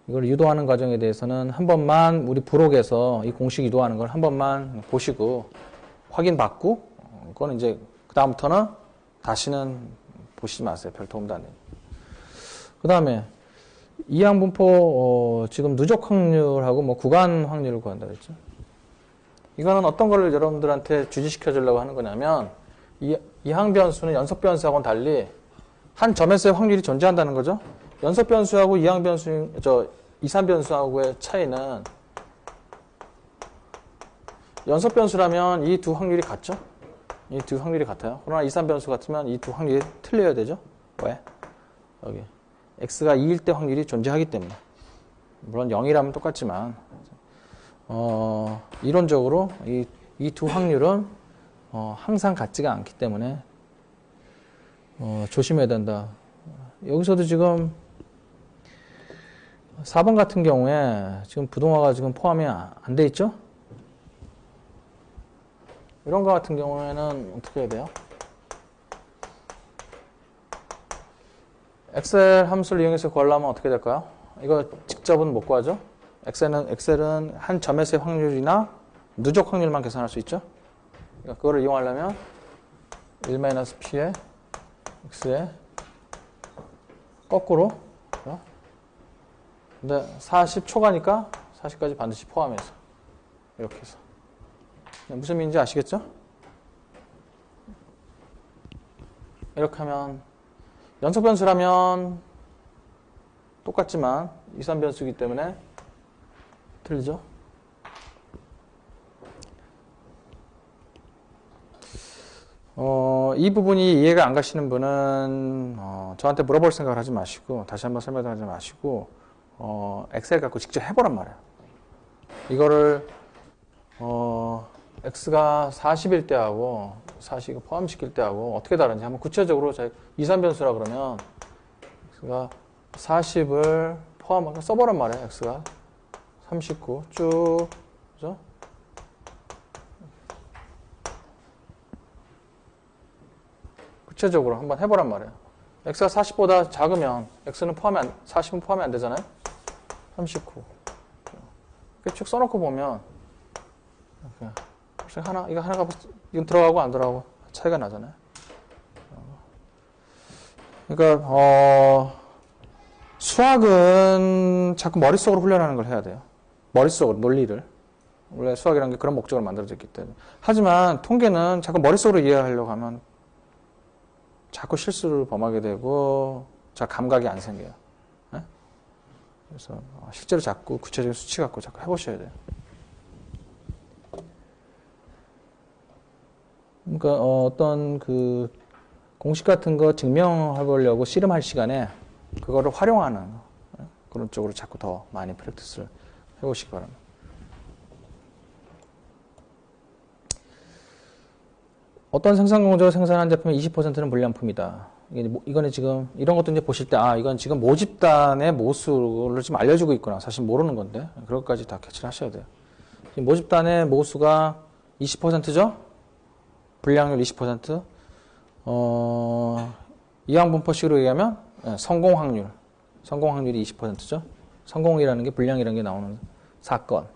이걸 유도하는 과정에 대해서는 한 번만 우리 부록에서 이 공식 유도하는 걸 한 번만 보시고 확인받고 그거는 이제 그 다음부터는 다시는 보시지 마세요. 별 도움도 안 돼요. 그 다음에 이항분포 지금 누적 확률하고 뭐 구간 확률을 구한다 그랬죠. 이거는 어떤 거를 여러분들한테 주지시켜 주려고 하는 거냐면 이항 변수는 연속 변수하고는 달리 한 점에서의 확률이 존재한다는 거죠. 연속 변수하고 이항 변수, 이산 변수하고의 차이는 연속 변수라면 이 두 확률이 같죠? 이 두 확률이 같아요. 그러나 이산 변수 같으면 이 두 확률이 틀려야 되죠? 왜? 여기. x가 2일 때 확률이 존재하기 때문에. 물론 0이라면 똑같지만, 이론적으로 이 두 확률은, 항상 같지가 않기 때문에, 조심해야 된다. 여기서도 지금 4번 같은 경우에 지금 부동화가 지금 포함이 안 돼 있죠? 이런 거 같은 경우에는 어떻게 해야 돼요? 엑셀 함수를 이용해서 구하려면 어떻게 될까요? 이거 직접은 못 구하죠? 엑셀은 한 점에서의 확률이나 누적 확률만 계산할 수 있죠? 그러니까 그거를 이용하려면 1-p에 x에 거꾸로 근데 40초가니까 40까지 반드시 포함해서 이렇게 해서 무슨 의미인지 아시겠죠? 이렇게 하면 연속 변수라면 똑같지만 이산 변수이기 때문에 틀리죠? 이 부분이 이해가 안 가시는 분은 저한테 물어볼 생각을 하지 마시고 다시 한번 설명하지 마시고 엑셀 갖고 직접 해보란 말이에요. 이거를 x가 40일 때하고 40을 포함시킬 때하고 어떻게 다른지 한번 구체적으로 이산 변수라 그러면 x가 40을 포함하고 써보란 말이에요. x가 39 쭉 그죠? 구체적으로 한번 해보란 말이에요. x가 40보다 작으면 x는 40은 포함이 안 되잖아요. 39 이렇게 쭉 써놓고 보면 이거 하나가 이건 들어가고 안 들어가고 차이가 나잖아요. 그러니까 수학은 자꾸 머릿속으로 훈련하는 걸 해야 돼요. 머릿속으로 논리를 원래 수학이라는 게 그런 목적으로 만들어졌기 때문에. 하지만 통계는 자꾸 머릿속으로 이해하려고 하면 자꾸 실수를 범하게 되고 잘 감각이 안 생겨요. 네? 그래서 실제로 자꾸 구체적인 수치 갖고 자꾸 해보셔야 돼요. 그러니까 어떤 그 공식 같은 거 증명해 보려고 씨름할 시간에 그거를 활용하는 그런 쪽으로 자꾸 더 많이 프랙티스를 해보시기 바랍니다. 어떤 생산공정을 생산한 제품의 20%는 불량품이다. 이거는 지금 이런 것도 이제 보실 때 이건 지금 모집단의 모수를 지금 알려주고 있구나. 사실 모르는 건데 그런 것까지 다 캐치를 하셔야 돼요. 지금 모집단의 모수가 20%죠? 불량률 20%. 이항분포식으로 얘기하면 성공 확률이 20%죠. 성공이라는 게 불량이라는 게 나오는 사건.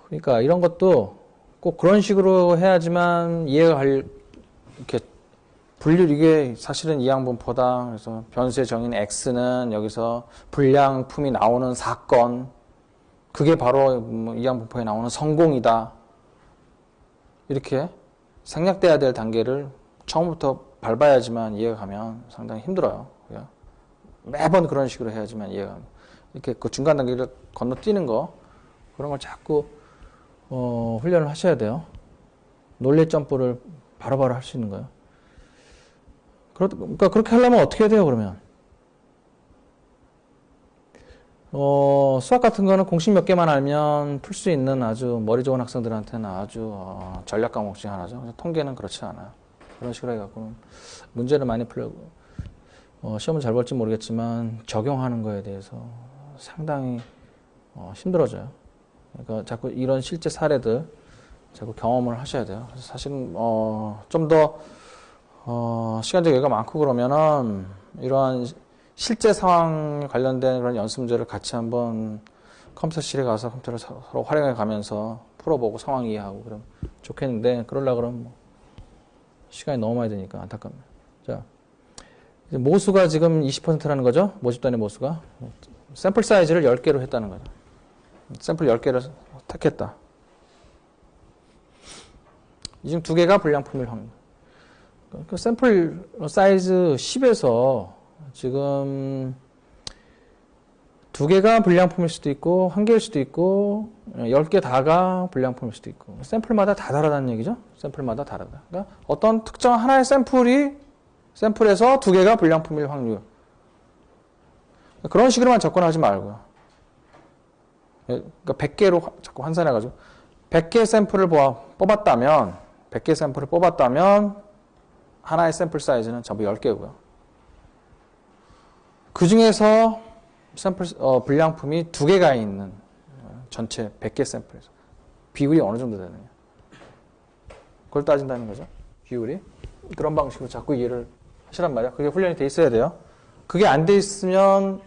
그러니까 이런 것도 꼭 그런 식으로 해야지만 이해가 이렇게 분류 이게 사실은 이항분포다. 그래서 변수의 정의는 x는 여기서 불량품이 나오는 사건. 그게 바로 이항분포에 나오는 성공이다. 이렇게 생략돼야 될 단계를 처음부터 밟아야지만 이해가 가면 상당히 힘들어요. 매번 그런 식으로 해야지만 이해가 가요. 이렇게 그 중간 단계를 건너뛰는 거, 그런 걸 자꾸 훈련을 하셔야 돼요. 논리 점프를 바로바로 할 수 있는 거예요. 그러니까 그렇게 하려면 어떻게 해야 돼요, 그러면? 수학 같은 거는 공식 몇 개만 알면 풀 수 있는 아주 머리 좋은 학생들한테는 아주 전략 과목 중 하나죠. 그래서 통계는 그렇지 않아요. 그런 식으로 해갖고 문제를 많이 풀려고 시험은 잘 볼지 모르겠지만 적용하는 거에 대해서 상당히 힘들어져요. 그러니까 자꾸 이런 실제 사례들 자꾸 경험을 하셔야 돼요. 그래서 사실은 좀 더 시간적 여유가 많고 그러면은 이러한 실제 상황에 관련된 그런 연습 문제를 같이 한번 컴퓨터실에 가서 컴퓨터를 서로 활용해 가면서 풀어보고 상황 이해하고 그럼 좋겠는데, 그러려고 그러면 뭐 시간이 너무 많이 드니까 안타깝네요. 자, 이제 모수가 지금 20%라는 거죠. 모집단의 모수가. 샘플 사이즈를 10개로 했다는 거죠. 샘플 10개를 택했다. 이 중 2개가 불량품일 확률. 그 샘플 사이즈 10에서 지금 2개가 불량품일 수도 있고 1개일 수도 있고 10개 다가 불량품일 수도 있고, 샘플마다 다 다르다는 얘기죠. 샘플마다 다르다. 그러니까 어떤 특정 하나의 샘플에서 2개가 불량품일 확률. 그런 식으로만 접근하지 말고요. 그러니까 100개로 자꾸 환산해가지고 100개 샘플을 뽑았다면 100개 샘플을 뽑았다면 하나의 샘플 사이즈는 전부 10개고요. 그 중에서 샘플 불량품이 2개가 있는 전체 100개 샘플에서 비율이 어느 정도 되느냐, 그걸 따진다는 거죠. 비율이. 그런 방식으로 자꾸 이해를 하시란 말이야. 그게 훈련이 돼 있어야 돼요. 그게 안 돼 있으면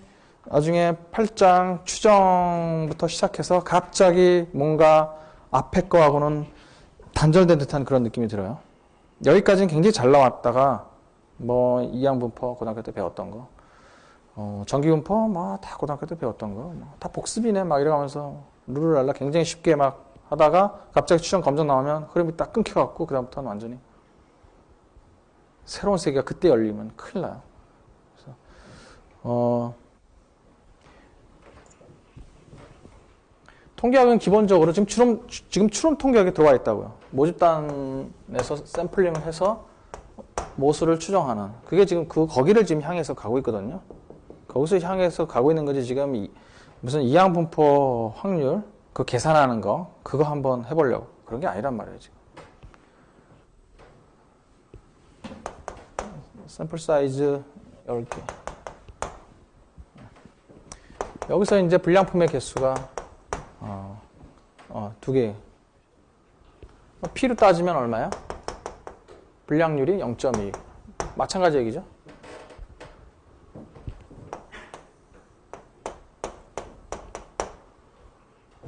나중에 8장 추정부터 시작해서 갑자기 뭔가 앞에 거하고는 단절된 듯한 그런 느낌이 들어요. 여기까지는 굉장히 잘 나왔다가 뭐 이항분포 고등학교 때 배웠던 거, 전기분포 뭐 다 고등학교 때 배웠던 거, 다 복습이네 막 이러면서 룰루랄라 굉장히 쉽게 막 하다가 갑자기 추정 검정 나오면 흐름이 딱 끊겨갖고 그 다음부터는 완전히 새로운 세계가 그때 열리면 큰일 나요. 그래서 통계학은 기본적으로 지금 추론 통계학에 들어와 있다고요. 모집단에서 샘플링을 해서 모수를 추정하는, 그게 지금 거기를 지금 향해서 가고 있거든요. 거기서 향해서 가고 있는 거지. 지금 무슨 이항분포 확률 그 계산하는 거 그거 한번 해보려고 그런 게 아니란 말이에요. 지금 샘플 사이즈 10개. 여기서 이제 불량품의 개수가 2개. P로 따지면 얼마야? 불량률이 0.2. 마찬가지 얘기죠.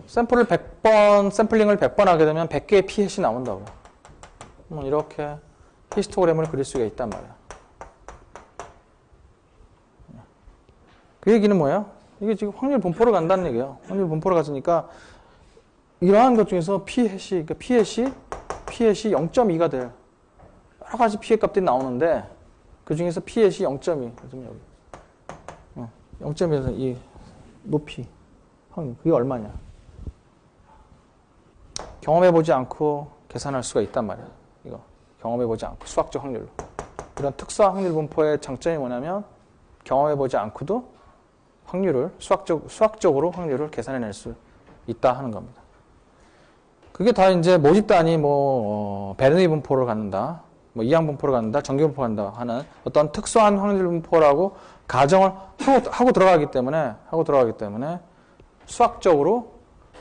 샘플링을 100번 하게 되면 100개의 P-햇이 나온다고요. 이렇게 히스토그램을 그릴 수가 있단 말이야. 그 얘기는 뭐예요? 이게 지금 확률 분포로 간다는 얘기예요. 확률 분포로 갔으니까 이러한 것 중에서 P-햇이 0.2가 될 여러 가지 P-의 값들이 나오는데 그 중에서 P-햇이 0.2. 0.2에서 이 높이 확률 그게 얼마냐? 경험해보지 않고 계산할 수가 있단 말이야. 이거 경험해보지 않고 수학적 확률로. 이런 특수한 확률 분포의 장점이 뭐냐면 경험해보지 않고도 확률을 수학적으로 확률을 계산해낼 수 있다 하는 겁니다. 그게 다 이제 모집단이 베르누이 분포를 갖는다, 이항 분포를 갖는다, 전기 분포를 갖는다 하는 어떤 특수한 확률 분포라고 가정을 하고 들어가기 때문에 수학적으로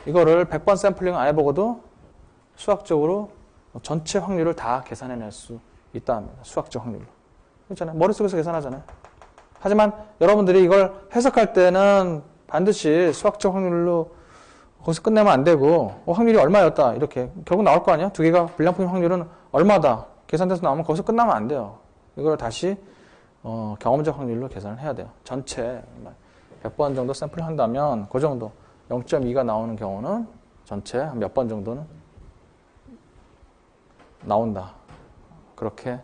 이거를 100번 샘플링 안 해보고도 수학적으로 전체 확률을 다 계산해낼 수 있다 합니다. 수학적 확률로. 그렇잖아요. 머릿속에서 계산하잖아요. 하지만 여러분들이 이걸 해석할 때는 반드시 수학적 확률로 거기서 끝내면 안 되고 확률이 얼마였다 이렇게 결국 나올 거 아니야? 2개가 불량품 확률은 얼마다 계산돼서 나오면 거기서 끝나면 안 돼요. 이걸 다시 경험적 확률로 계산을 해야 돼요. 전체 100번 정도 샘플을 한다면 그 정도 0.2가 나오는 경우는 전체 몇 번 정도는 나온다. 그렇게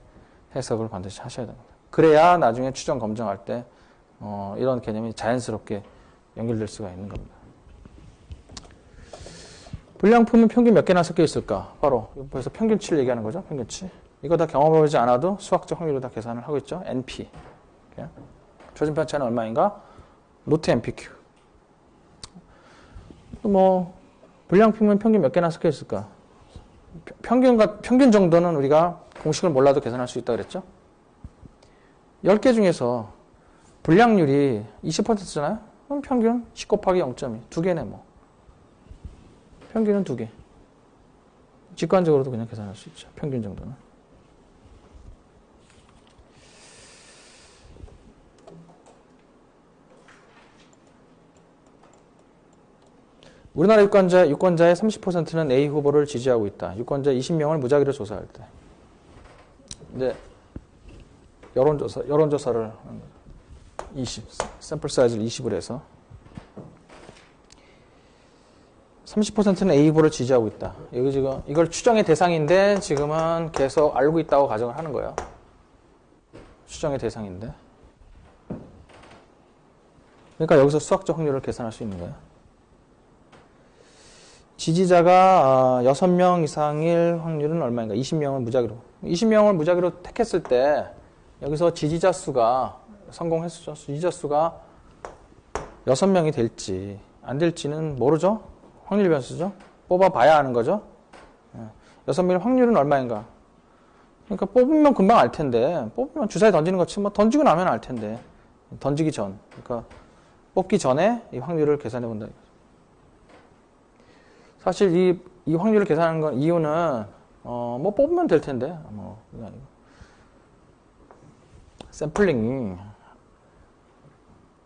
해석을 반드시 하셔야 됩니다. 그래야 나중에 추정 검증할 때 이런 개념이 자연스럽게 연결될 수가 있는 겁니다. 불량품은 평균 몇 개나 섞여 있을까? 바로 여기서 평균치를 얘기하는 거죠. 평균치. 이거 다 경험해보지 않아도 수학적 확률로 다 계산을 하고 있죠. NP. 조진 편차는 얼마인가? 노트 NPQ. 뭐 불량품은 평균 몇 개나 섞여 있을까? 평균 정도는 우리가 공식을 몰라도 계산할 수 있다 그랬죠? 10개 중에서 불량률이 20%잖아요? 그럼 평균 10 곱하기 0.2. 2개네 뭐. 평균은 2개. 직관적으로도 그냥 계산할 수 있죠. 평균 정도는. 우리나라 유권자의 30%는 A 후보를 지지하고 있다. 유권자 20명을 무작위로 조사할 때. 이제 여론조사를 샘플 사이즈를 20을 해서 30%는 A 후보를 지지하고 있다. 여기 지금 이걸 추정의 대상인데 지금은 계속 알고 있다고 가정을 하는 거예요. 추정의 대상인데. 그러니까 여기서 수학적 확률을 계산할 수 있는 거예요. 지지자가 6명 이상일 확률은 얼마인가? 20명을 무작위로. 20명을 무작위로 택했을 때 여기서 지지자 수가 성공 횟수죠. 지지자 수가 6명이 될지 안 될지는 모르죠. 확률 변수죠. 뽑아봐야 아는 거죠. 6명의 확률은 얼마인가? 그러니까 뽑으면 금방 알 텐데 뽑으면 주사위 던지는 것처럼 뭐 던지고 나면 알 텐데 던지기 전. 그러니까 뽑기 전에 이 확률을 계산해 본다. 사실 이 확률을 계산하는 건 이유는 뭐 뽑으면 될 텐데 뭐 그게 아니고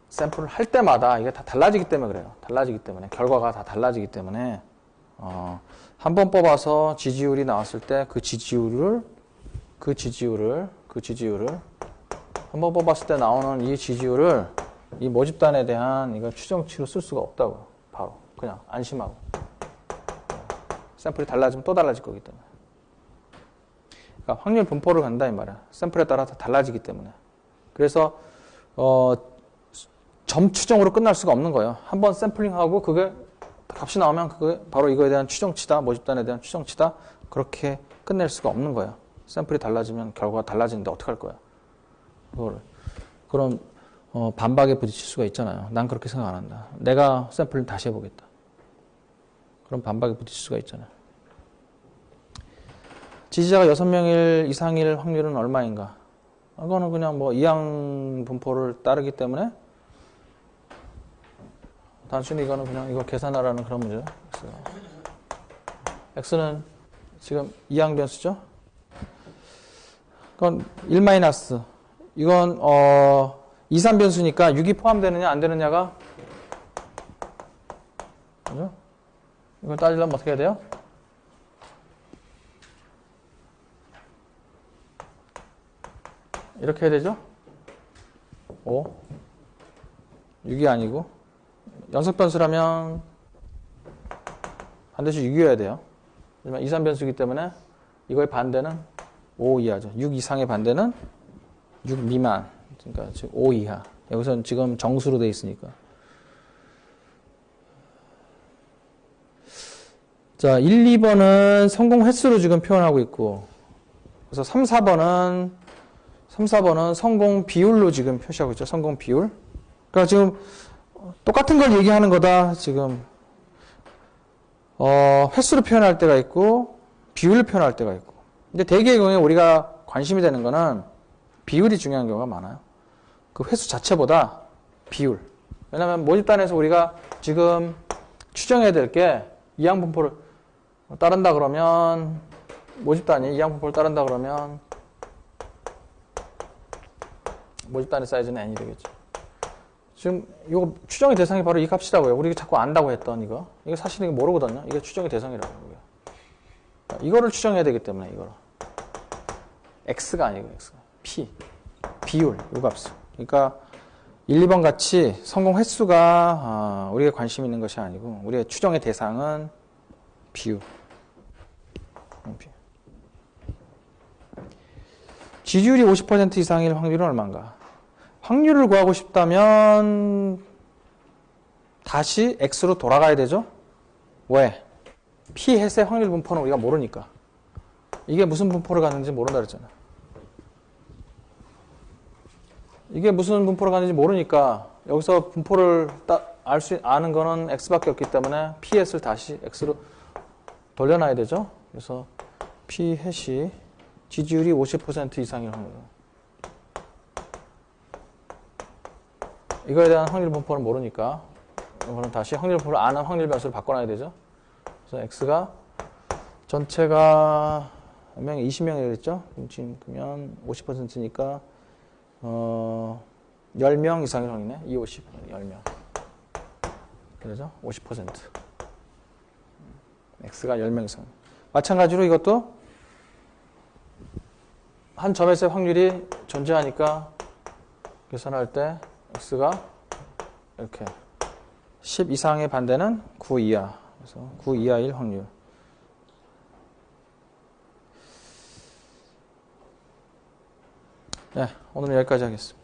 샘플을 할 때마다 이게 다 달라지기 때문에 그래요. 달라지기 때문에 결과가 다 달라지기 때문에 한 번 뽑아서 지지율이 나왔을 때 그 지지율을 한 번 뽑았을 때 나오는 이 지지율을 이 모집단에 대한 이거 추정치로 쓸 수가 없다고. 바로 그냥 안심하고. 샘플이 달라지면 또 달라질 거기 때문에. 그러니까 확률 분포를 간다 이 말이야. 샘플에 따라서 달라지기 때문에. 그래서 점 추정으로 끝날 수가 없는 거예요. 한번 샘플링하고 그게 값이 나오면 그게 바로 이거에 대한 추정치다, 모집단에 대한 추정치다. 그렇게 끝낼 수가 없는 거예요. 샘플이 달라지면 결과가 달라지는데 어떡할 거야? 그럼 반박에 부딪힐 수가 있잖아요. 난 그렇게 생각 안 한다. 내가 샘플링 다시 해보겠다. 그럼 반박에 부딪힐 수가 있잖아요. 지지자가 6명 이상일 확률은 얼마인가? 이거는 그냥 뭐 이항 분포를 따르기 때문에 단순히 이거는 그냥 이거 계산하라는 그런 문제예요. X는 지금 이항 변수죠? 그건 1 마이너스. 이건 2, 3 변수니까 6이 포함되느냐 안 되느냐가 그죠? 이걸 따지려면 어떻게 해야 돼요? 이렇게 해야 되죠? 5. 6이 아니고 연속 변수라면 반드시 6이어야 돼요. 하지만 2, 3 변수이기 때문에 이거의 반대는 5 이하죠. 6 이상의 반대는 6 미만. 그러니까 즉 5 이하. 여기서는 지금 정수로 돼 있으니까. 자, 1, 2번은 성공 횟수로 지금 표현하고 있고, 그래서 3, 4번은 성공 비율로 지금 표시하고 있죠. 성공 비율. 그러니까 지금 똑같은 걸 얘기하는 거다. 지금 횟수로 표현할 때가 있고 비율로 표현할 때가 있고. 근데 대개의 경우에 우리가 관심이 되는 거는 비율이 중요한 경우가 많아요. 그 횟수 자체보다 비율. 왜냐하면 모집단에서 우리가 지금 추정해야 될 게 이항분포를 따른다 그러면 모집단이 이항분포를 따른다 그러면 모집단의 사이즈는 n이 되겠죠. 지금 이거 추정의 대상이 바로 이 값이라고요. 우리가 자꾸 안다고 했던 이거. 이거 사실은 이거 모르거든요. 이게 추정의 대상이라고요. 이거를 추정해야 되기 때문에 이거를. x가 아니고 x가. p. 비율. 이 값수. 그러니까 1, 2번 같이 성공 횟수가 우리가 관심 있는 것이 아니고 우리의 추정의 대상은 비율. 지지율이 50% 이상일 확률은 얼마인가? 확률을 구하고 싶다면 다시 X로 돌아가야 되죠? 왜? P 햇의 확률 분포는 우리가 모르니까. 이게 무슨 분포를 갖는지 모른다 그랬잖아. 이게 무슨 분포를 갖는지 모르니까 여기서 분포를 아는 거는 X밖에 없기 때문에 P 햇을 다시 X로 돌려놔야 되죠? 그래서 P 햇이 지지율이 50% 이상일 확률. 이거에 대한 확률 분포는 모르니까 이거는 다시 확률 분포를 아는 확률 변수를 바꿔놔야 되죠. 그래서 X가 전체가 몇 명? 20명이 되겠죠? 그러면 50%니까 10명 이상의 확률이네. 250, 10명. 그러죠? 50%. X가 10명 이상. 마찬가지로 이것도 한 점에서의 확률이 존재하니까 계산할 때 X가 이렇게 10 이상의 반대는 9 이하. 그래서 9 이하일 확률. 네, 오늘은 여기까지 하겠습니다.